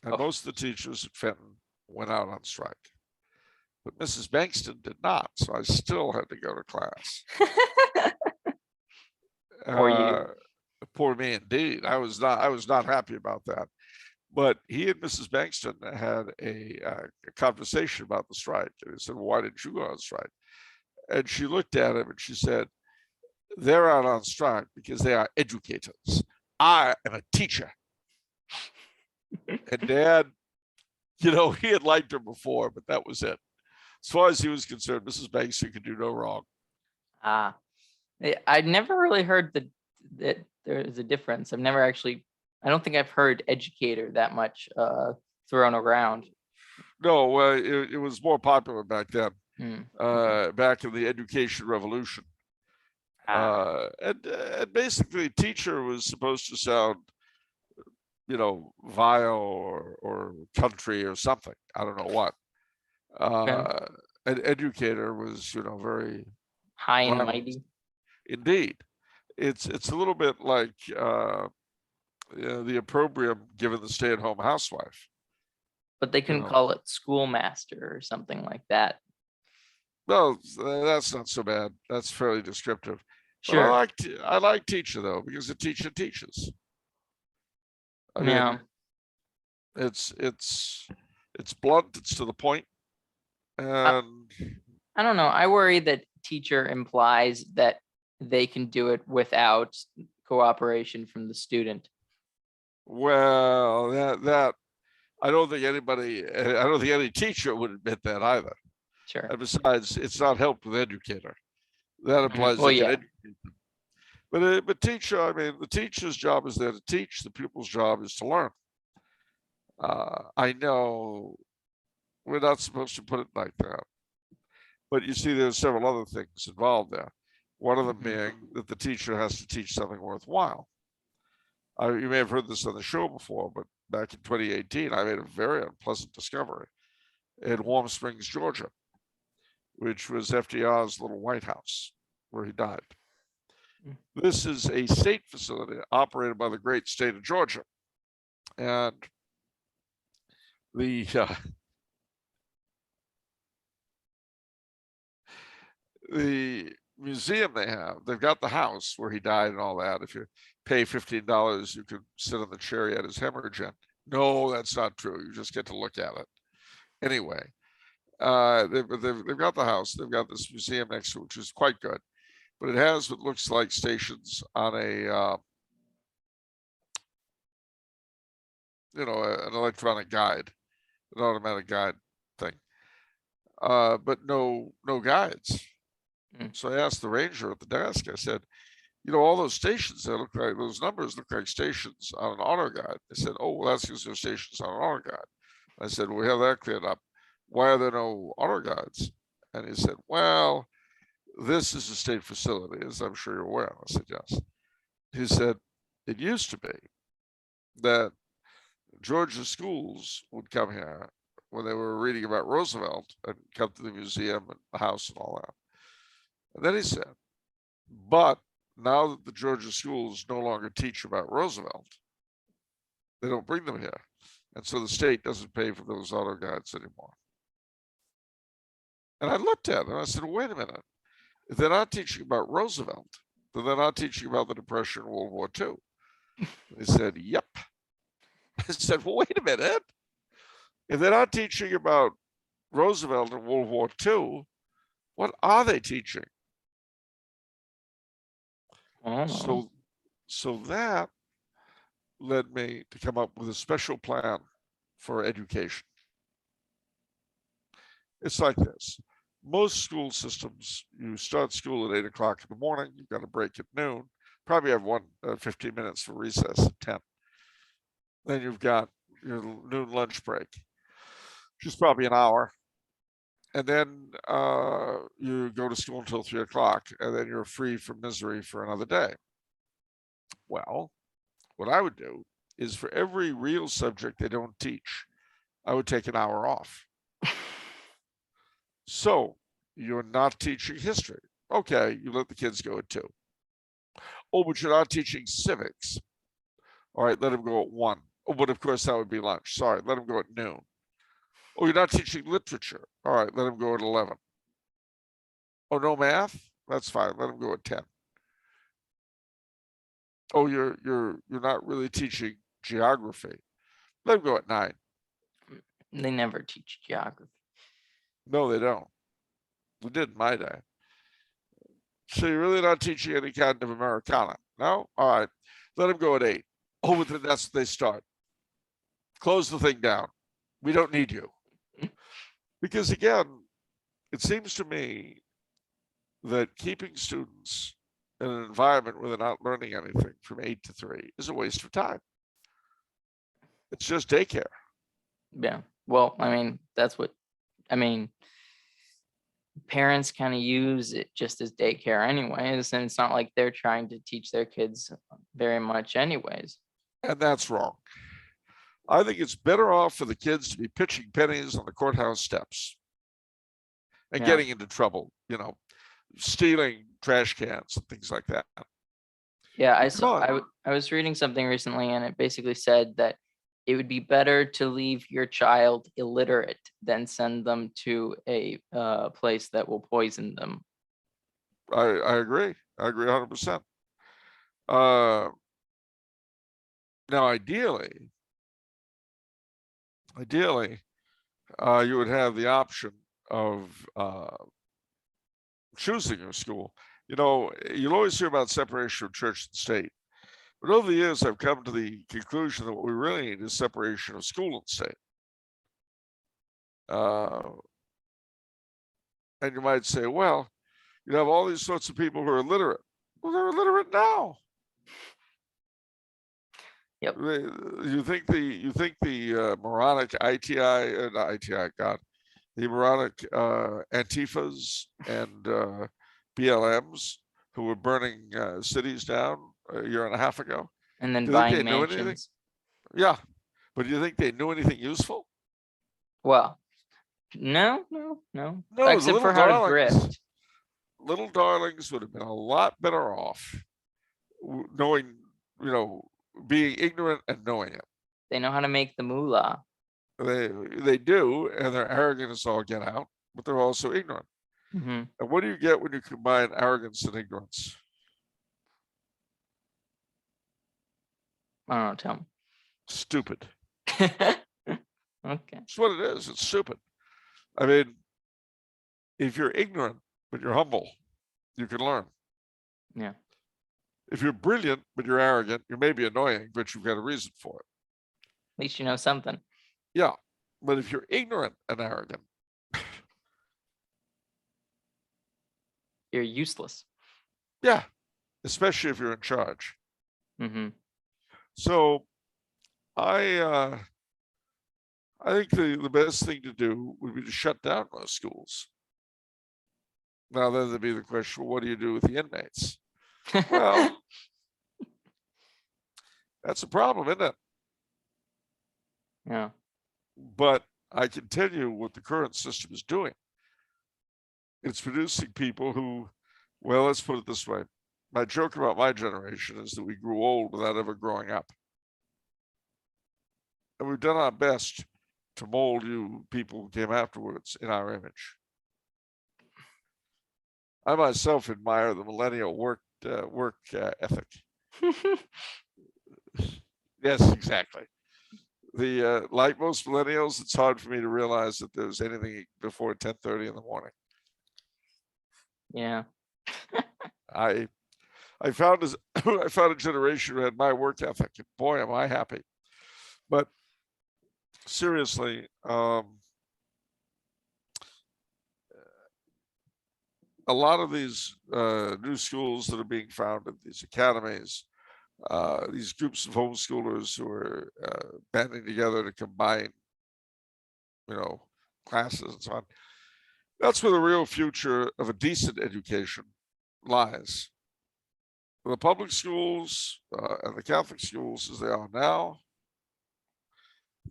And most of the teachers at Fenton went out on strike. But Mrs. Bankston did not, so I still had to go to class. Poor you. Poor me indeed. I was not happy about that. But he and Mrs. Bankston had a conversation about the strike. And he said, well, why didn't you go on strike? And she looked at him and she said, they're out on strike because they are educators. I am a teacher. And Dad, you know, he had liked her before, but that was it. As far as he was concerned, Mrs. Bankston could do no wrong. I'd never really heard that there's a difference. I don't think I've heard educator that much thrown around. No, it was more popular back then, back in the education revolution. And basically, teacher was supposed to sound, you know, vile or country or something. I don't know what. An educator was, you know, very high and mighty. Indeed, it's a little bit like the opprobrium given the stay-at-home housewife. But they couldn't call it schoolmaster or something like that. Well, that's not so bad. That's fairly descriptive. Sure. But I like teacher though, because the teacher teaches. I mean, it's blunt. It's to the point. And I don't know. I worry that teacher implies that they can do it without cooperation from the student. Well, that I don't think any teacher would admit that either. Sure. And besides, it's not helped with educator. That implies well, yeah. But teacher, I mean, the teacher's job is there to teach. The pupil's job is to learn. I know we're not supposed to put it like that, but you see, there's several other things involved there. One of them being that the teacher has to teach something worthwhile. You may have heard this on the show before, but back in 2018, I made a very unpleasant discovery in Warm Springs, Georgia, which was FDR's little White House where he died. This is a state facility operated by the great state of Georgia. And the museum they've got the house where he died and all that. If you pay $15, you can sit on the chair he had his hemorrhage in. No, that's not true. You just get to look at it. Anyway, they've got the house. They've got this museum next to it, which is quite good. But it has what looks like stations on an electronic guide, an automatic guide thing, but no guides. So I asked the ranger at the desk, I said, you know, all those stations that look like, those numbers look like stations on an auto guide. They said, oh, well, that's because they're stations on an auto guide. I said, well, we have that cleared up. Why are there no auto guides? And he said, well, this is a state facility, as I'm sure you're aware. I said, yes. He said, it used to be that Georgia schools would come here when they were reading about Roosevelt and come to the museum and the house and all that. And then he said, but now that the Georgia schools no longer teach about Roosevelt, they don't bring them here. And so the state doesn't pay for those auto guides anymore. And I looked at it and I said, wait a minute. If they're not teaching about Roosevelt, then they're not teaching about the Depression and World War II. They said, yep. I said, well, wait a minute. If they're not teaching about Roosevelt and World War II, what are they teaching? So that led me to come up with a special plan for education. It's like this. Most school systems, you start school at 8 o'clock in the morning, you've got a break at noon, probably have 15 minutes for recess at 10. Then you've got your noon lunch break, which is probably an hour. And then you go to school until 3 o'clock, and then you're free from misery for another day. Well, what I would do is for every real subject they don't teach, I would take an hour off. So you're not teaching history. Okay, you let the kids go at 2. Oh, but you're not teaching civics. All right, let them go at 1. Oh, but of course that would be lunch. Sorry, let them go at noon. Oh, you're not teaching literature. All right, let them go at 11. Oh, no math? That's fine. Let them go at 10. Oh, you're not really teaching geography. Let them go at 9. They never teach geography. No, they don't. They did in my day. So you're really not teaching any kind of Americana? No? All right. Let them go at 8. Oh, but then that's what they start. Close the thing down. We don't need you. Because again, it seems to me that keeping students in an environment where they're not learning anything from 8 to 3 is a waste of time. It's just daycare. Yeah. Well, I mean, parents kind of use it just as daycare anyways, and it's not like they're trying to teach their kids very much anyways. And that's wrong. I think it's better off for the kids to be pitching pennies on the courthouse steps and getting into trouble, stealing trash cans and things like that. Yeah, I was reading something recently, and it basically said that it would be better to leave your child illiterate than send them to a place that will poison them. I agree. I agree 100%. Now, ideally, you would have the option of choosing your school. You'll always hear about separation of church and state. But over the years, I've come to the conclusion that what we really need is separation of school and state. And you might say, well, you have all these sorts of people who are illiterate. Well, they're illiterate now. Yep. You think the moronic the moronic Antifas and BLMs who were burning cities down a year and a half ago, and then buying mansions. Anything? Yeah, but do you think they knew anything useful? Well, no. Except for how to grift. Little darlings would have been a lot better off knowing, being ignorant and knowing it. They know how to make the moolah. They do, and they're arrogant as all get out, but they're also ignorant. Mm-hmm. And what do you get when you combine arrogance and ignorance? I don't know, tell me. Stupid. Okay. That's what it is. It's stupid. I mean, if you're ignorant, but you're humble, you can learn. Yeah. If you're brilliant, but you're arrogant, you may be annoying, but you've got a reason for it. At least you know something. Yeah. But if you're ignorant and arrogant, you're useless. Yeah. Especially if you're in charge. Mm-hmm. So I think the best thing to do would be to shut down most schools. Now then there'd be the question, well, what do you do with the inmates? Well, that's a problem, isn't it? Yeah. But I can tell you what the current system is doing. It's producing people who, well, let's put it this way. my joke about my generation is that we grew old without ever growing up. And we've done our best to mold you people who came afterwards in our image. I myself admire the millennial work ethic. Yes, exactly. Like most millennials, it's hard for me to realize that there's anything before 10:30 in the morning. Yeah. I found I found a generation who had my work ethic, and boy, am I happy. But seriously, a lot of these new schools that are being founded, these academies, these groups of homeschoolers who are banding together to combine, classes and so on. That's where the real future of a decent education lies. The public schools and the Catholic schools as they are now,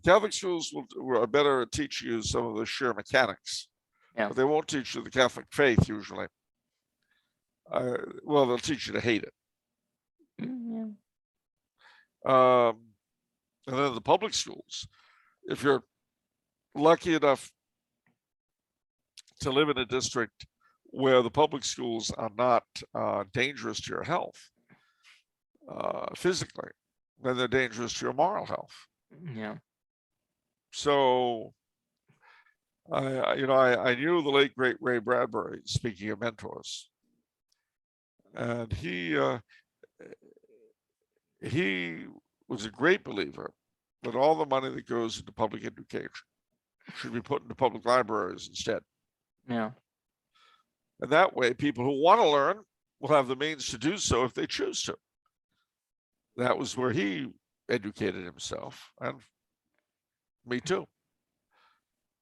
Catholic schools are better at teaching you some of the sheer mechanics, Yeah. but they won't teach you the Catholic faith usually. Well, they'll teach you to hate it. Yeah. And then the public schools, if you're lucky enough to live in a district where the public schools are not dangerous to your health physically, then they're dangerous to your moral health. Yeah. So, I knew the late great Ray Bradbury, speaking of mentors, and he was a great believer that all the money that goes into public education should be put into public libraries instead. Yeah. And that way, people who want to learn will have the means to do so if they choose to. That was where he educated himself, and me too.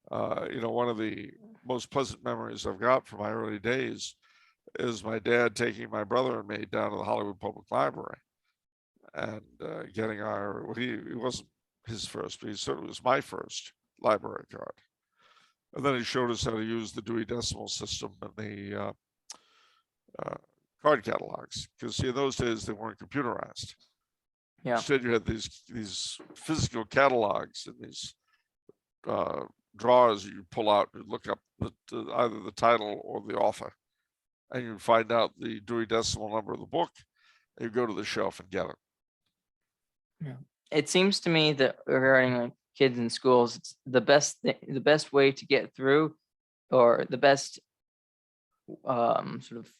One of the most pleasant memories I've got from my early days is my dad taking my brother and me down to the Hollywood Public Library and getting he wasn't his first, but he certainly was my first library card. And then he showed us how to use the Dewey Decimal System and the card catalogs, because in those days they weren't computerized. Yeah. Instead, you had these physical catalogs and these drawers you pull out and look up either the title or the author, and you find out the Dewey Decimal number of the book, and you go to the shelf and get it. Yeah. It seems to me that regarding like kids in schools, it's the best way to get through, or the best sort of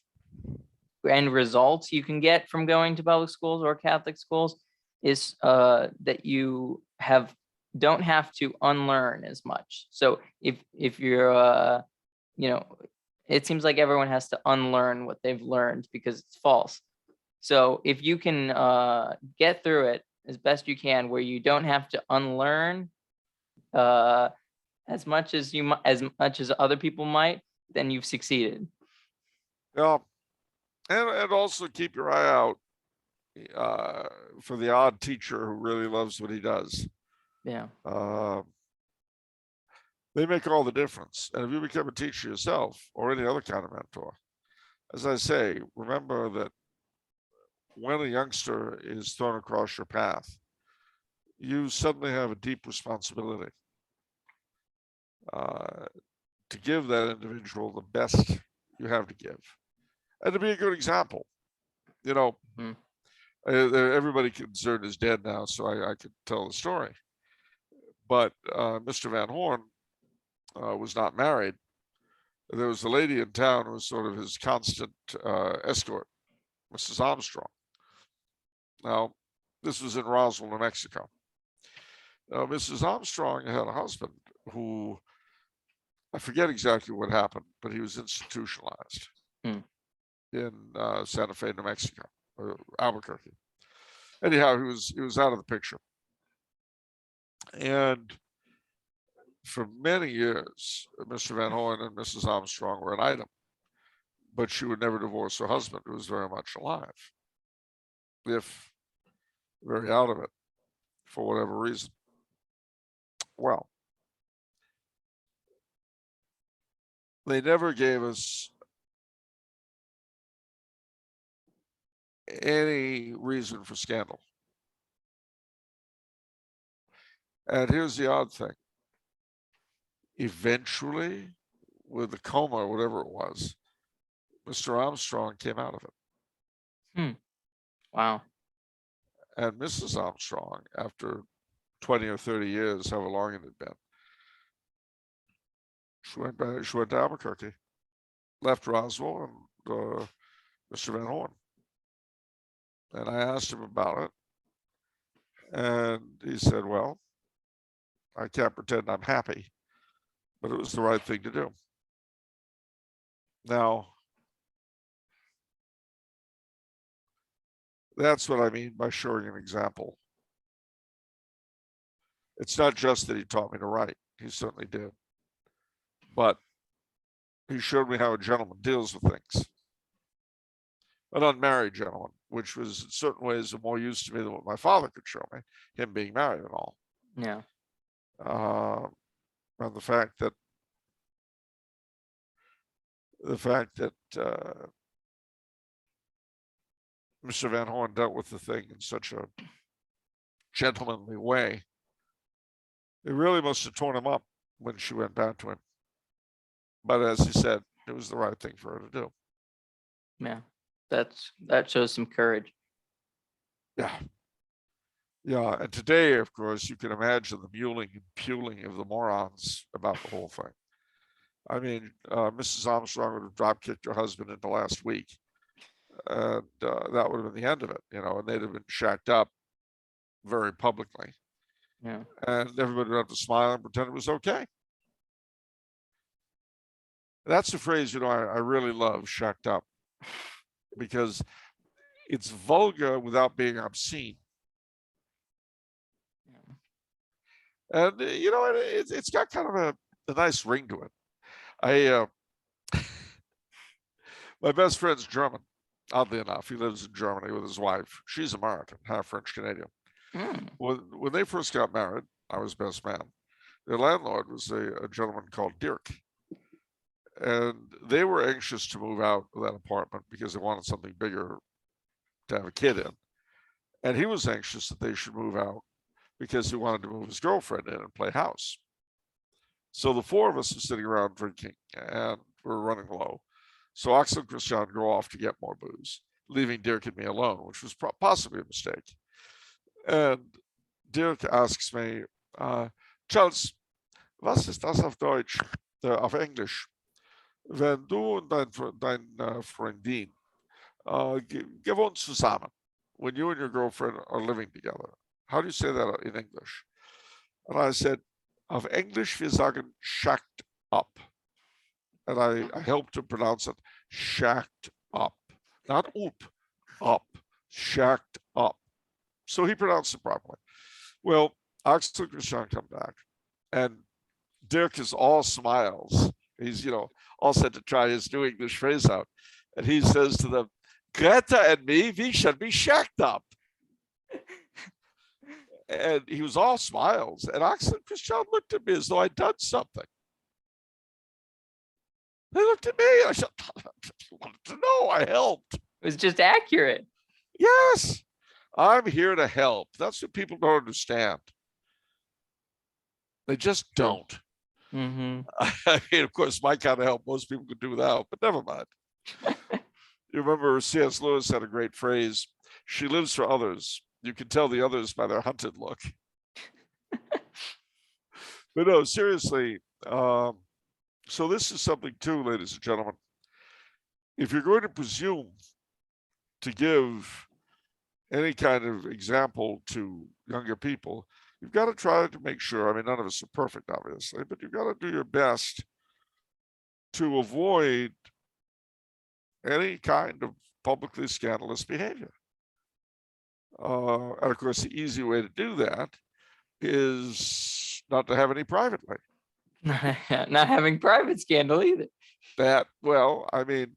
end results you can get from going to public schools or Catholic schools is that you don't have to unlearn as much. So if you're it seems like everyone has to unlearn what they've learned because it's false. So if you can get through it as best you can, where you don't have to unlearn as much as other people might, then you've succeeded. Yeah, and also keep your eye out for the odd teacher who really loves what he does. Yeah. They make all the difference. And if you become a teacher yourself or any other kind of mentor, as I say, remember that when a youngster is thrown across your path, you suddenly have a deep responsibility to give that individual the best you have to give, and to be a good example. Everybody concerned is dead now, so I could tell the story. But Mr. Van Horn was not married. There was a lady in town who was sort of his constant escort, Mrs. Armstrong. Now, this was in Roswell, New Mexico. Now, Mrs. Armstrong had a husband who, I forget exactly what happened, but he was institutionalized in Santa Fe, New Mexico, or Albuquerque. Anyhow, he was out of the picture. And for many years, Mr. Van Horn and Mrs. Armstrong were an item, but she would never divorce her husband, who was very much alive, if very out of it, for whatever reason. Well, they never gave us any reason for scandal. And here's the odd thing. Eventually, with the coma or whatever it was, Mr. Armstrong came out of it. Wow. And Mrs. Armstrong, after 20 or 30 years, however long it had been, she went to Albuquerque, left Roswell and Mr. Van Horn. And I asked him about it. And he said, well, I can't pretend I'm happy, but it was the right thing to do. Now, that's what I mean by showing an example. It's not just that he taught me to write. He certainly did. But he showed me how a gentleman deals with things. An unmarried gentleman, which was in certain ways of more use to me than what my father could show me, him being married and all. Yeah. And the fact that Mr. Van Horn dealt with the thing in such a gentlemanly way, it really must have torn him up when she went back to him. But as he said, it was the right thing for her to do. Yeah. That shows some courage. Yeah. Yeah. And today, of course, you can imagine the mewling and puling of the morons about the whole thing. I mean, Mrs. Armstrong would have drop kicked her husband in the last week. And that would have been the end of it, and they'd have been shacked up very publicly. Yeah. And everybody would have to smile and pretend it was okay. That's a phrase, I really love, shacked up, because it's vulgar without being obscene. Yeah. And, it's got kind of a nice ring to it. My best friend's German, oddly enough. He lives in Germany with his wife. She's American, half French Canadian. When they first got married, I was best man. Their landlord was a gentleman called Dirk. And they were anxious to move out of that apartment because they wanted something bigger to have a kid in. And he was anxious that they should move out because he wanted to move his girlfriend in and play house. So the four of us were sitting around drinking and we're running low. So Axel and Christian go off to get more booze, leaving Dirk and me alone, which was possibly a mistake. And Dirk asks me, Charles, was ist das auf Deutsch, auf Englisch? Wenn du und dein Freundin gewohnt zusammen, when you and your girlfriend are living together, how do you say that in English? And I said, auf Englisch wir sagen shacked up. And I helped him pronounce it shacked up, not up, shacked up. So he pronounced it properly. Well, Axel and Christian come back, and Dirk is all smiles. He's, all set to try his new English phrase out. And he says to them, Greta and me, we should be shacked up. And he was all smiles. And Axel and Christian looked at me as though I'd done something. They looked at me. I said, I wanted to know. I helped. It was just accurate. Yes. I'm here to help. That's what people don't understand. They just don't. Mm-hmm. I mean, of course, my kind of help most people could do without, but never mind. You remember C.S. Lewis had a great phrase, she lives for others. You can tell the others by their hunted look. But no, seriously, so this is something too, ladies and gentlemen. If you're going to presume to give any kind of example to younger people, you've got to try to make sure, I mean, none of us are perfect, obviously, but you've got to do your best to avoid any kind of publicly scandalous behavior. And of course, the easy way to do that is not to have any privately. Not having private scandal either. That, well, I mean,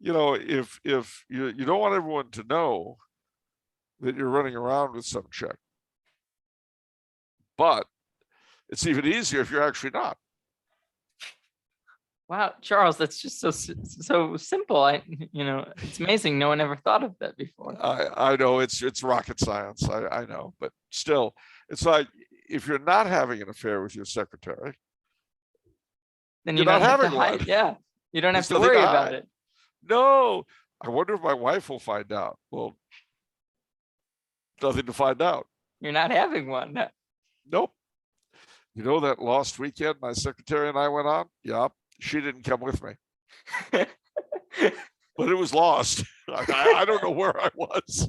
if you don't want everyone to know that you're running around with some chick, but it's even easier if you're actually not. Wow, Charles, that's just so simple. It's amazing. No one ever thought of that before. I know it's rocket science. I know, but still, it's like if you're not having an affair with your secretary, Then you're you not don't have to having hide. one. Yeah, you don't have There's to nothing to worry about hide. it. No, I wonder if my wife will find out. Well, nothing to find out. You're not having one. Nope. You know that lost weekend my secretary and I went on? Yep. She didn't come with me, but it was lost. I don't know where I was.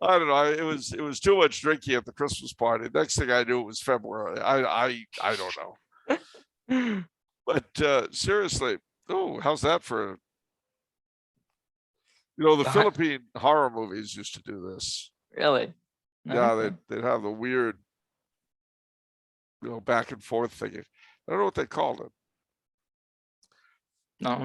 I don't know. It was too much drinking at the Christmas party. Next thing I knew, it was February. I don't know. But seriously, oh, how's that for? The Philippine horror movies used to do this. Really? Yeah, Okay. they'd have the weird, back and forth thing. I don't know what they called it. No.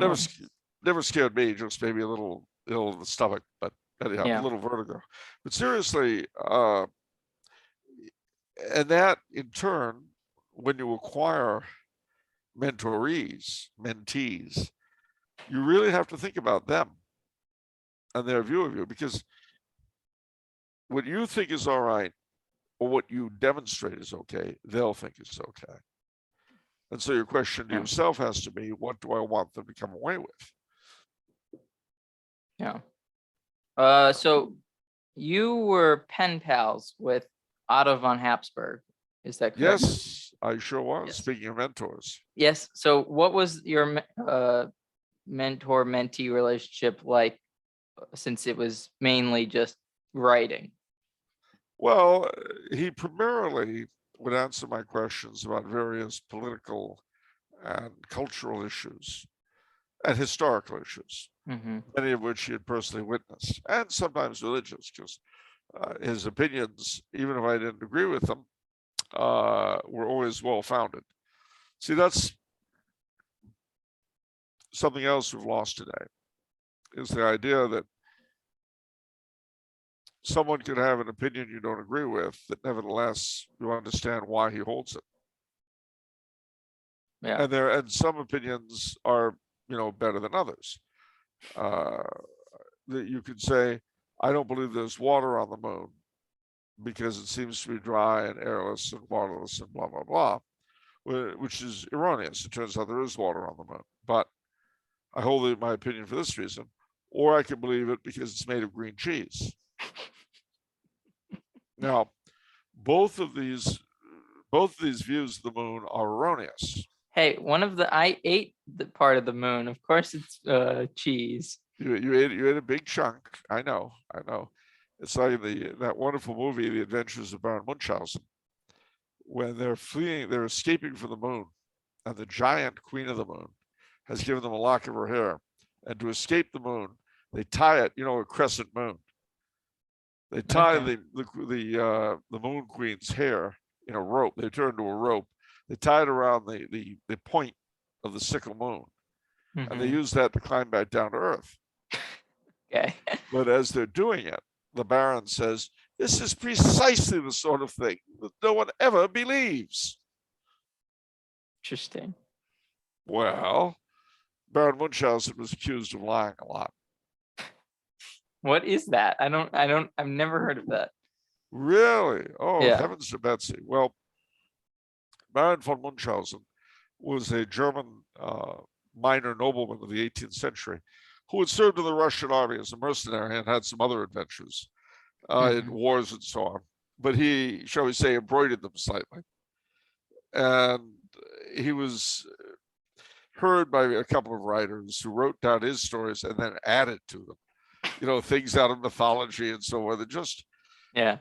Never scared me. Just maybe a little ill of the stomach, but anyhow, Yeah. a little vertigo. But seriously, and that in turn, when you acquire mentees, you really have to think about them and their view of you, because what you think is all right or what you demonstrate is okay, they'll think is okay. And so your question to yourself has to be, what do I want them to come away with? Yeah. So you were pen pals with Otto von Habsburg. Is that correct? Yes, I sure was. Yes. Speaking of mentors. Yes. So what was your mentor-mentee relationship like, since it was mainly just writing? Well, he primarily would answer my questions about various political and cultural issues and historical issues, many of which he had personally witnessed, and sometimes religious, because his opinions, even if I didn't agree with them, were always well-founded. See, that's something else we've lost today, is the idea that someone could have an opinion you don't agree with, that nevertheless you understand why he holds it. Yeah. And some opinions are, better than others. That you could say, I don't believe there's water on the moon because it seems to be dry and airless and waterless and blah, blah, blah, which is erroneous. It turns out there is water on the moon, but I hold it my opinion for this reason, or I can believe it because it's made of green cheese. Now, both of these views of the moon are erroneous. Hey, I ate the part of the moon. Of course, it's cheese. You ate a big chunk. I know. It's like that wonderful movie, The Adventures of Baron Munchausen, when they're escaping from the moon, and the giant queen of the moon has given them a lock of her hair, and to escape the moon, they tie it, a crescent moon. They tie the moon queen's hair in a rope. They turn to a rope. They tie it around the point of the sickle moon, and they use that to climb back down to Earth. Okay. But as they're doing it, the Baron says, "This is precisely the sort of thing that no one ever believes." Interesting. Well, Baron Munchausen was accused of lying a lot. What is that? I've never heard of that. Really? Oh, yeah. Heavens to Betsy. Well, Baron von Munchausen was a German minor nobleman of the 18th century who had served in the Russian army as a mercenary and had some other adventures in wars and so on. But he, shall we say, embroidered them slightly. And he was heard by a couple of writers who wrote down his stories and then added to them, things out of mythology and so on. And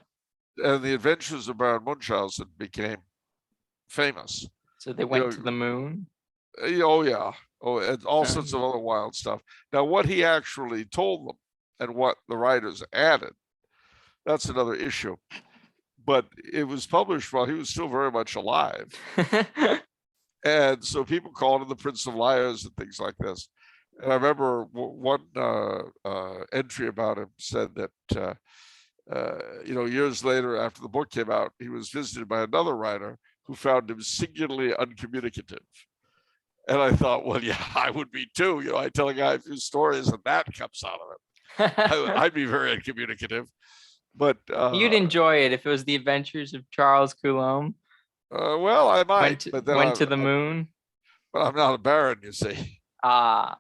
the adventures of Baron Munchausen became famous. So they went to the moon? Oh, yeah. Oh, and all sorts of other wild stuff. Now, what he actually told them and what the writers added, that's another issue. But it was published while he was still very much alive. And so people called him the Prince of Liars and things like this. And I remember one entry about him said that, years later, after the book came out, he was visited by another writer who found him singularly uncommunicative. And I thought, well, yeah, I would be too. You know, I tell a guy a few stories and that comes out of it. I'd be very uncommunicative. But You'd enjoy it if it was the adventures of Charles Coulombe. well, I might, but then Went to the moon. but I'm not a baron, you see. Ah,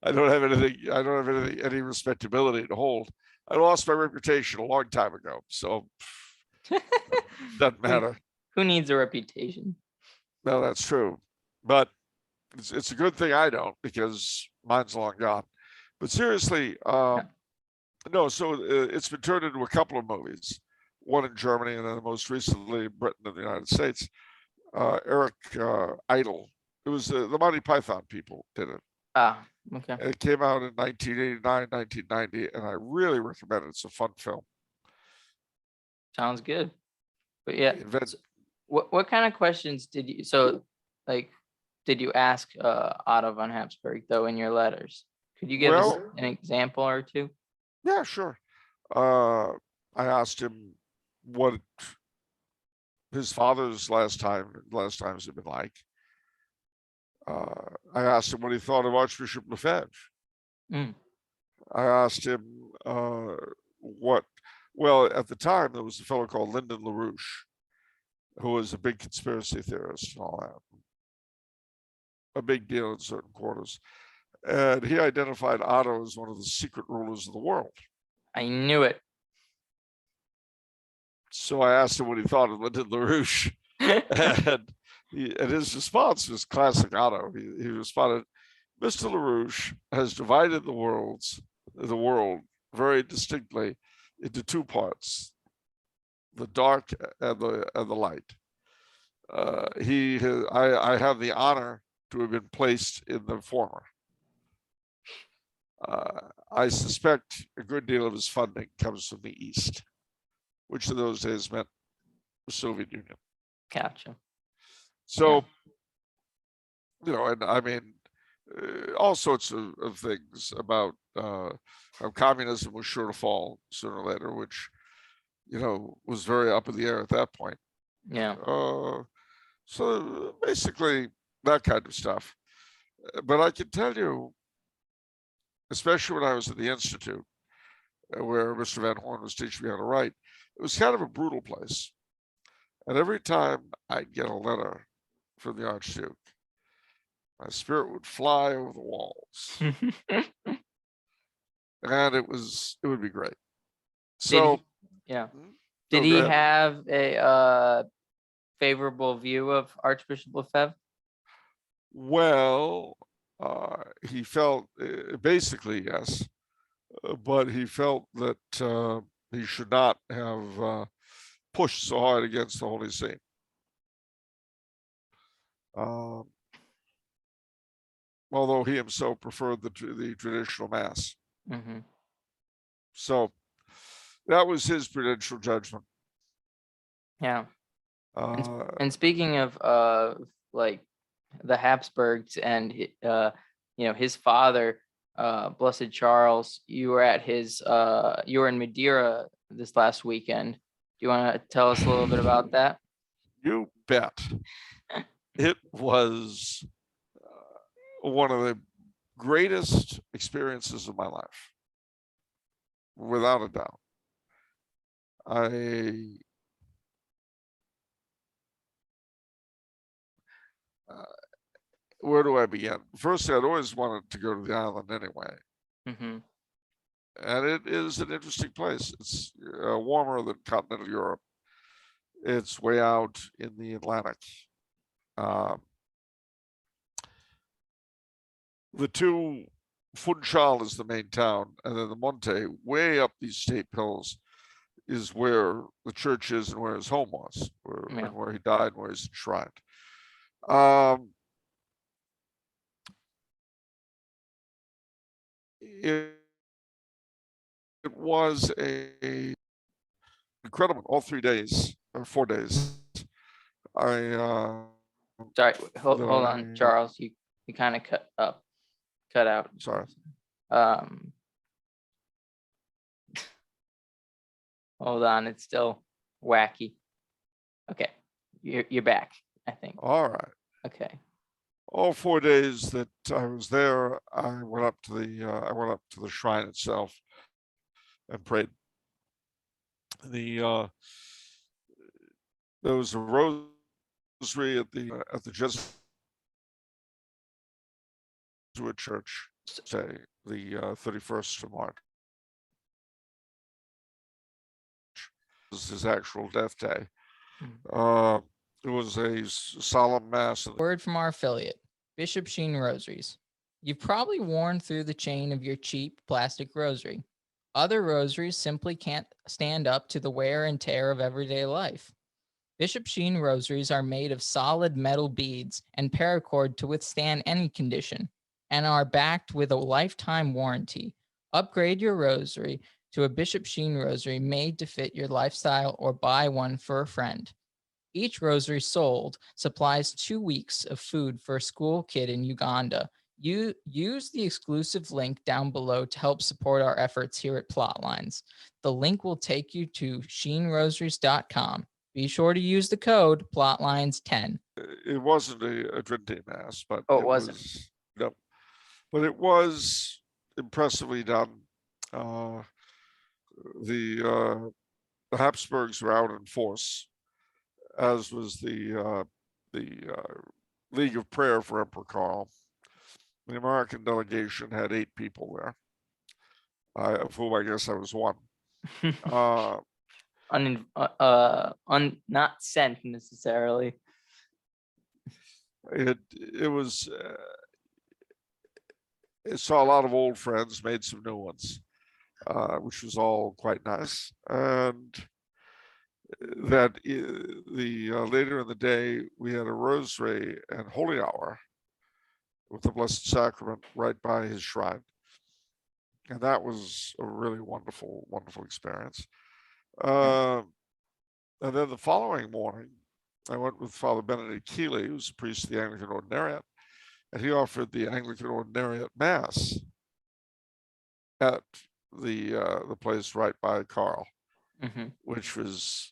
I don't have anything. I don't have any respectability to hold. I lost my reputation a long time ago, so doesn't matter. who needs a reputation? No, that's true, but it's a good thing I don't, because mine's long gone. But seriously, no. So it's been turned into a couple of movies, one in Germany and then most recently Britain and the United States. Eric Idle. It was the Monty Python people did it. Ah, okay. It came out in 1989, 1990, and I really recommend it. It's a fun film. Sounds good. But yeah, Invent- what kind of questions did you did you ask Otto von Habsburg though in your letters? Could you give us Well, an example or two? yeah, sure. I asked him what his father's last times had been like. I asked him what he thought of Archbishop Lefebvre. Mm. I asked him what. Well, at the time there was a fellow called Lyndon LaRouche, who was a big conspiracy theorist and all that, a big deal in certain quarters, and he identified Otto as one of the secret rulers of the world. I knew it. So I asked him what he thought of Lyndon LaRouche, and his response was classic Otto. He responded, "Mr. LaRouche has divided the world very distinctly into two parts: the dark and the light. I have the honor to have been placed in the former. I suspect a good deal of his funding comes from the East, which in those days meant the Soviet Union. Gotcha. So, you know, and I mean, all sorts of things about how communism was sure to fall sooner or later, which, you know, was very up in the air at that point. Yeah. So basically that kind of stuff. But I can tell you, especially when I was at the Institute, where Mr. Van Horn was teaching me how to write, it was kind of a brutal place. And every time I'd get a letter from the Archduke, my spirit would fly over the walls. And it would be great. So did he have a favorable view of Archbishop Lefebvre? Well, he felt basically yes, but he felt that he should not have pushed so hard against the Holy See. Although he himself preferred the traditional mass. Mm-hmm. So that was his prudential judgment. Yeah. And speaking of like the Habsburgs and you know, his father, Blessed Charles, you were at his you were in Madeira this last weekend. Do you want to tell us a little bit about that? You bet. It was one of the greatest experiences of my life, without a doubt. Where do I begin? First, I'd always wanted to go to the island anyway. Mm-hmm. And it is an interesting place. It's warmer than continental Europe. It's way out in the Atlantic. The two, Funchal is the main town, and then the Monte, way up these steep hills, is where the church is and where his home was, where he died, and where he's enshrined. It was a incredible, all 3 days or 4 days. Sorry, hold on, Charles. You kind of cut out. Sorry. Hold on, it's still wacky. Okay, you're back, I think. All right. Okay. all 4 days that I was there, I went up to the shrine itself and prayed. There was a rosary at the Jesuit church, say the 31st of March. This is his actual death day. It was a solemn mass. Word from our affiliate, Bishop Sheen Rosaries. You've probably worn through the chain of your cheap plastic rosary. Other rosaries simply can't stand up to the wear and tear of everyday life. Bishop Sheen rosaries are made of solid metal beads and paracord to withstand any condition, and are backed with a lifetime warranty. Upgrade your rosary to a Bishop Sheen rosary made to fit your lifestyle, or buy one for a friend. Each rosary sold supplies 2 weeks of food for a school kid in Uganda. You use the exclusive link down below to help support our efforts here at Plotlines. The link will take you to sheenrosaries.com. Be sure to use the code Plotlines10. It wasn't a Trinity Mass, but Oh, it wasn't. No, but it was impressively done. The Habsburgs were out in force, as was the League of Prayer for Emperor Karl. The American delegation had 8 people there, of whom I guess I was one. Not sent necessarily. It saw a lot of old friends, made some new ones, which was all quite nice. And that later in the day, we had a rosary and holy hour with the Blessed Sacrament right by his shrine. And that was a really wonderful, wonderful experience. And then the following morning, I went with Father Benedict Keeley, who's a priest of the Anglican Ordinariate, and he offered the Anglican Ordinariate Mass at the place right by Karl, which was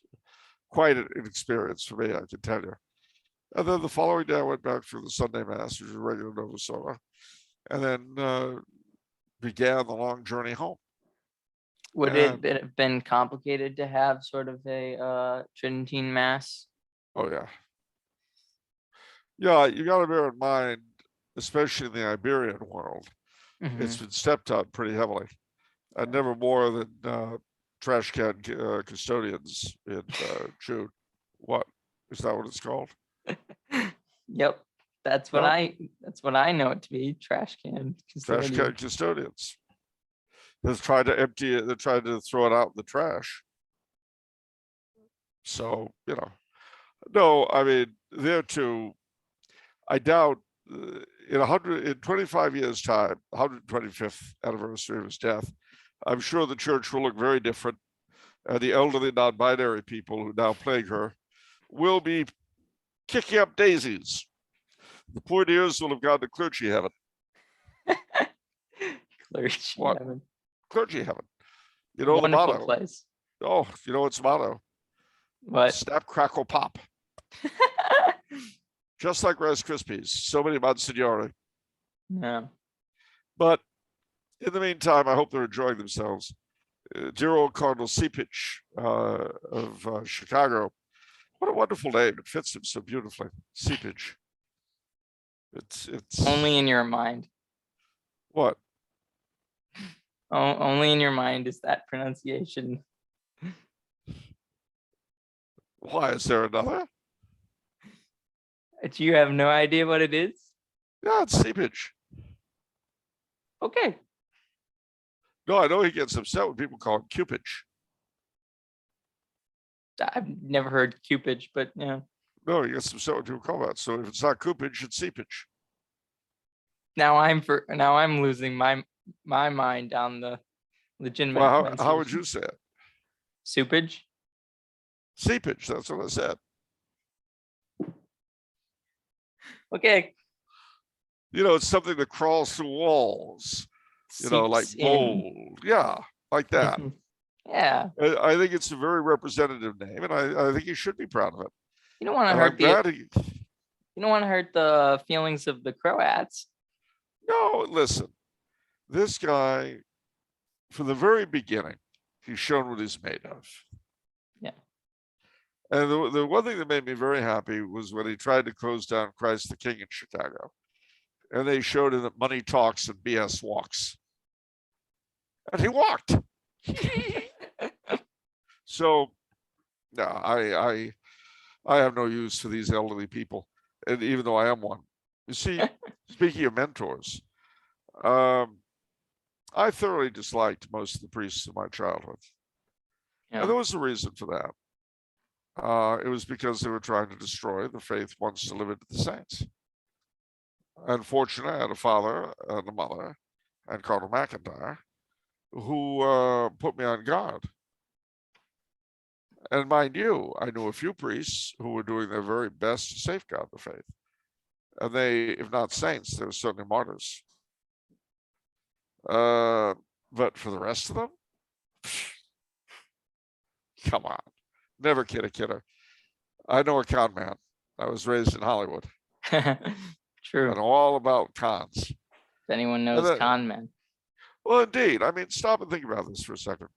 quite an experience for me, I can tell you. And then the following day, I went back for the Sunday Mass, which was a regular Novus Ordo, and then began the long journey home. Would it have been complicated to have sort of a Tridentine Mass? Oh, yeah. Yeah, you got to bear in mind, especially in the Iberian world, it's been stepped on pretty heavily. And never more than trash can custodians in June. What? Is that what it's called? Yep. That's what I know it to be, trash can custodians. Trash can custodians. They tried to empty it, they tried to throw it out in the trash. So, no, I mean, there too, I doubt in 25 years' time, 125th anniversary of his death, I'm sure the church will look very different. The elderly non-binary people who now plague her will be kicking up daisies. The poor dears will have gone to clergy heaven. Clergy heaven. Clergy heaven. You know Wonderful the motto. Place. Oh, you know its motto. What? Snap, crackle, pop. Just like Rice Krispies. So many Monsignori. Yeah. But in the meantime, I hope they're enjoying themselves. Dear old Cardinal Sipich of Chicago. What a wonderful name. It fits him so beautifully. Sipich. It's only in your mind. What? Oh, only in your mind is that pronunciation. Why? Is there another? Do you have no idea what it is? Yeah, it's Sipich. Okay. No, I know he gets upset when people call him Cupich. I've never heard Cupich, but yeah. No, he gets upset when people call that. So if it's not Cupich, it's Sipich. Now I'm losing my mind on the legitimate. Well, how would you say it? Supage. Seepage. That's what I said. Okay. It's something that crawls through walls. Like mold. Yeah, like that. Yeah. I think it's a very representative name, and I think he should be proud of it. You don't want to hurt the. You don't want to hurt the feelings of the Croats. No, listen, this guy, from the very beginning, he's shown what he's made of. Yeah. And the one thing that made me very happy was when he tried to close down Christ the King in Chicago. And they showed him that money talks and BS walks. And he walked. So, no, I have no use for these elderly people, and even though I am one. You see, speaking of mentors, I thoroughly disliked most of the priests in my childhood. And there was a reason for that. It was because they were trying to destroy the faith once delivered to the saints. Unfortunately, I had a father and a mother, and Carl McIntyre, who put me on guard. And mind you, I knew a few priests who were doing their very best to safeguard the faith. And they, if not saints, they were certainly martyrs. But for the rest of them, come on, never kid a kidder. I know a con man. I was raised in Hollywood. True. I know all about cons. If anyone knows con men. Well, indeed. I mean, stop and think about this for a second.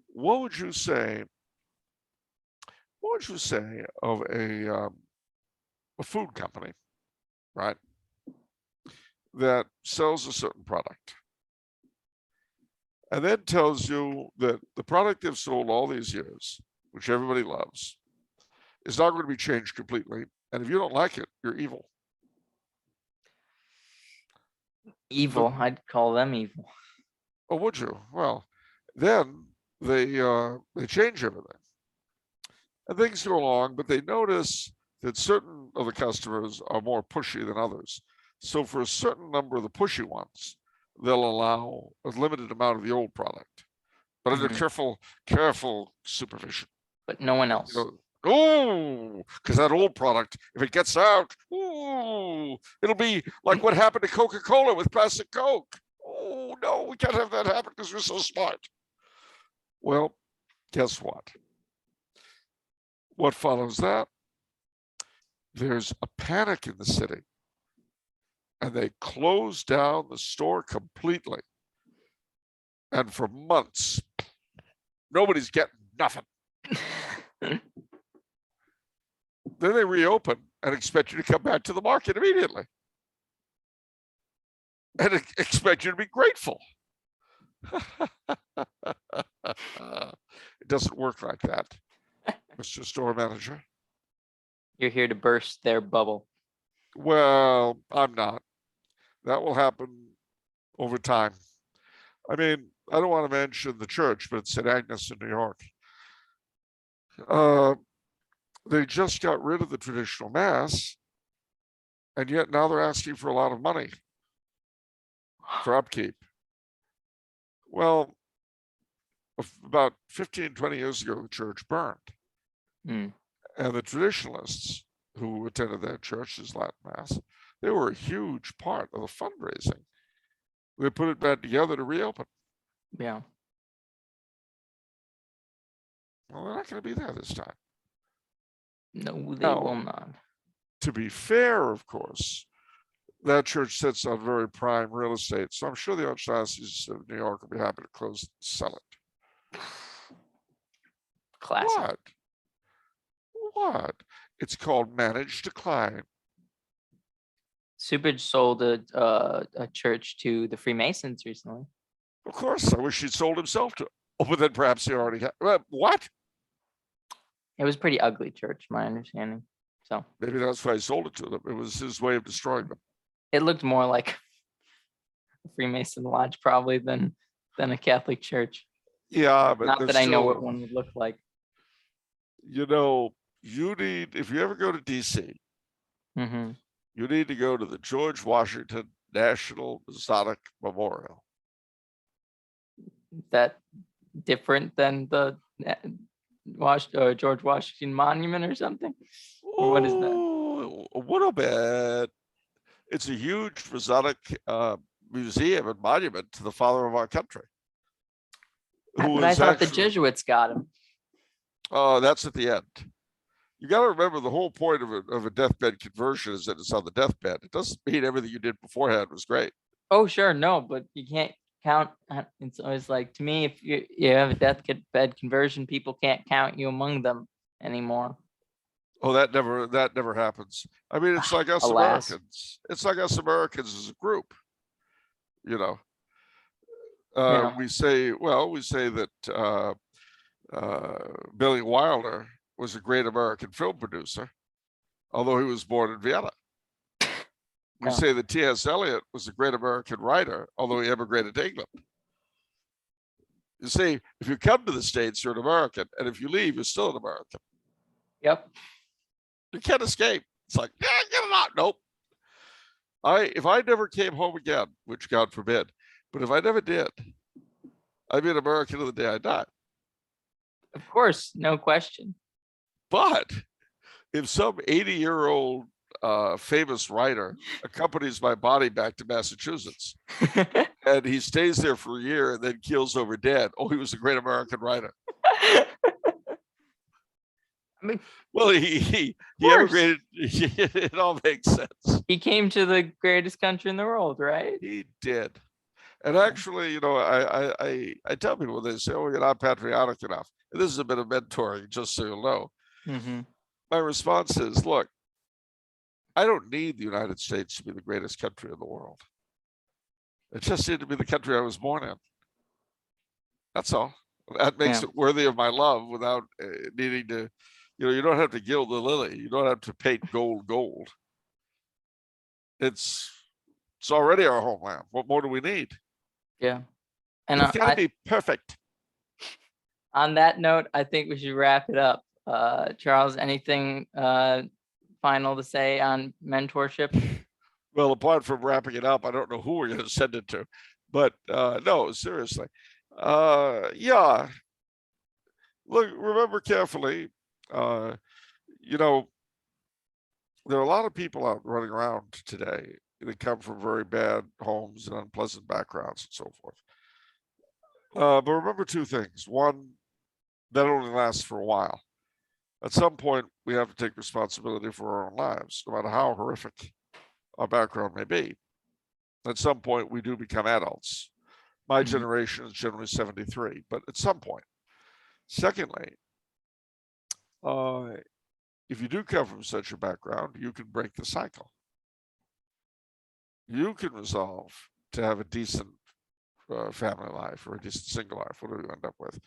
What would you say of a food company, right, that sells a certain product and then tells you that the product they've sold all these years, which everybody loves, is not going to be changed completely, and if you don't like it, you're evil. Evil. I'd call them evil. Oh, would you? Well, then they change everything. And things go along, but they notice that certain of the customers are more pushy than others. So for a certain number of the pushy ones, they'll allow a limited amount of the old product, but under careful supervision. But no one else. Because that old product, if it gets out, it'll be like what happened to Coca-Cola with Classic Coke. Oh, no, we can't have that happen because we're so smart. Well, guess what? What follows that? There's a panic in the city, and they close down the store completely. And for months, nobody's getting nothing. Then they reopen and expect you to come back to the market immediately. And expect you to be grateful. It doesn't work like that, Mr. Store Manager. You're here to burst their bubble. Well, I'm not. That will happen over time. I mean, I don't want to mention the church, but it's St. Agnes in New York. They just got rid of the traditional mass, and yet now they're asking for a lot of money for upkeep. Well, about 15, 20 years ago, the church burned. And the traditionalists who attended that church's Latin Mass, they were a huge part of the fundraising. They put it back together to reopen. Yeah. Well, they're not going to be there this time. No, they will not. To be fair, of course, that church sits on very prime real estate. So I'm sure the Archdiocese of New York will be happy to close and sell it. Classic. What? It's called managed decline. Supage sold a church to the Freemasons recently. Of course, I wish he'd sold himself to. Oh, but then perhaps he already had. What? It was a pretty ugly church, my understanding. So maybe that's why he sold it to them. It was his way of destroying them. It looked more like a Freemason lodge probably than a Catholic church. Yeah, but not that I know what one would look like. You know, you need, if you ever go to DC, you need to go to the George Washington National Masonic Memorial. That different than the George Washington Monument or something? Or what is that? A little bit. It's a huge Masonic museum and monument to the father of our country. But I thought the Jesuits got him. Oh, that's at the end. you got to remember the whole point of a deathbed conversion is that it's on the deathbed. It doesn't mean everything you did beforehand was great. Oh, sure. No, but you can't count. It's always like, to me, if you have a deathbed conversion, people can't count you among them anymore. Oh, that never happens. I mean, it's like us Alas. Americans. It's like us Americans as a group. You know, Yeah. we say that Billy Wilder was a great American film producer, although he was born in Vienna. We Yeah. say that T.S. Eliot was a great American writer, although he emigrated to England. You see, if you come to the States, you're an American, and if you leave, you're still an American. Yep. You can't escape. It's like, yeah, get it out. Nope. If I never came home again, which God forbid, but if I never did, I'd be an American to the day I die. Of course, no question. But if some 80-year-old famous writer accompanies my body back to Massachusetts and he stays there for a year and then keels over dead, oh, he was a great American writer. I mean, Well, he emigrated. It all makes sense. he came to the greatest country in the world, right? He did. And actually, you know, I tell people, they say, oh, you're not patriotic enough. And this is a bit of mentoring, just so you'll know. Mm-hmm. My response is, look, I don't need the United States to be the greatest country in the world. It just needed to be the country I was born in. That's all. That makes it worthy of my love without needing to, you know, you don't have to gild the lily. You don't have to paint gold. It's already our homeland. What more do we need? Yeah. And it's got to be perfect. On that note, I think we should wrap it up. Charles, anything final to say on mentorship? Well, apart from wrapping it up, I don't know who we're going to send it to, but no, seriously. Yeah. Look, remember carefully, you know, there are a lot of people out running around today that come from very bad homes and unpleasant backgrounds and so forth. But remember two things. One, that only lasts for a while. At some point, we have to take responsibility for our own lives, no matter how horrific our background may be. At some point, we do become adults. My generation is generally 73, but at some point. Secondly, if you do come from such a background, you can break the cycle. You can resolve to have a decent family life or a decent single life, whatever you end up with.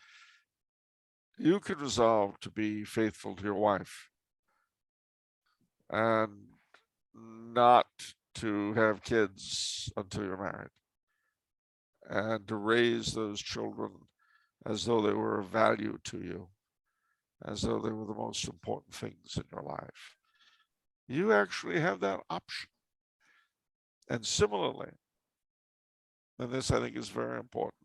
You can resolve to be faithful to your wife and not to have kids until you're married, and to raise those children as though they were of value to you, as though they were the most important things in your life. You actually have that option. And similarly, and this I think is very important,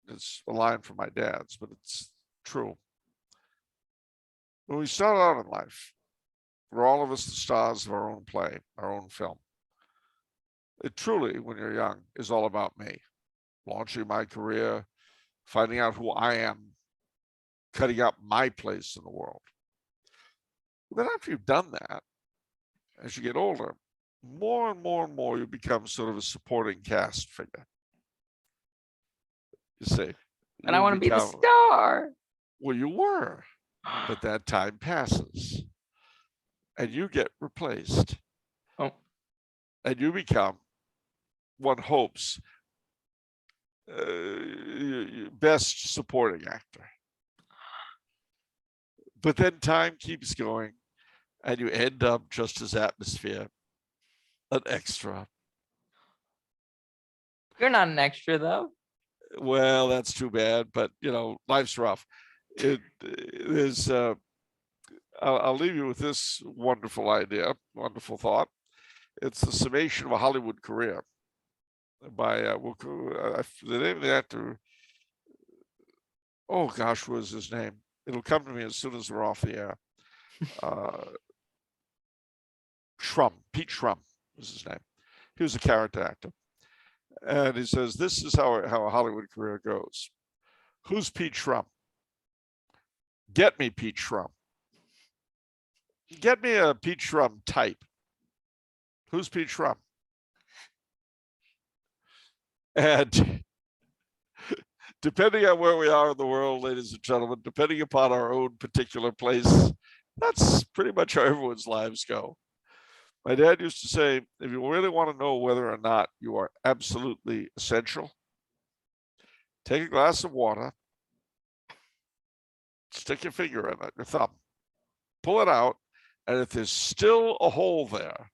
it's a line from my dad's, but it's true. When we start out in life, we're all of us the stars of our own play, our own film. It truly, when you're young, is all about me, launching my career, finding out who I am, cutting out my place in the world. Then after you've done that, as you get older, more and more you become sort of a supporting cast figure. You see. And I want to be the star. Well, you were, but that time passes. And you get replaced. Oh. And you become, one hopes, best supporting actor. But then time keeps going, and you end up just as atmosphere, an extra. You're not an extra, though. Well, that's too bad, but you know, life's rough. It is. I'll leave you with this wonderful idea, wonderful thought. It's the summation of a Hollywood career by the name of the actor. Oh gosh, what was his name? It'll come to me as soon as we're off the air. Pete Shrum was his name. He was a character actor. And he says, this is how a Hollywood career goes. Who's Pete Shrum? Get me Pete Shrum. Get me a peach rum type. Who's peach rum? And depending on where we are in the world, ladies and gentlemen, depending upon our own particular place, that's pretty much how everyone's lives go. My dad used to say, if you really want to know whether or not you are absolutely essential, take a glass of water, stick your finger in it, your thumb, pull it out, and if there's still a hole there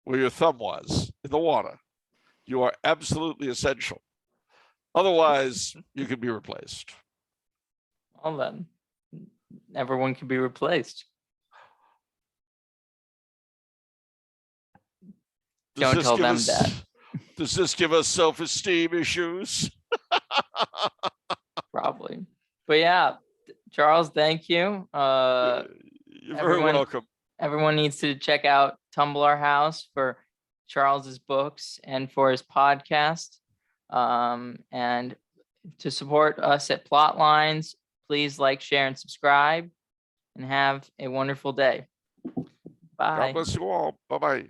where your thumb was in the water, you are absolutely essential. Otherwise, you can be replaced. Well, then everyone can be replaced. Don't tell them that. Does this give us self-esteem issues? Probably. But yeah, Charles, thank you. You're very welcome. Everyone needs to check out Tumblr House for Charles's books and for his podcast. And to support us at Plotlines, please like, share, and subscribe, and have a wonderful day. Bye. God bless you all. Bye-bye.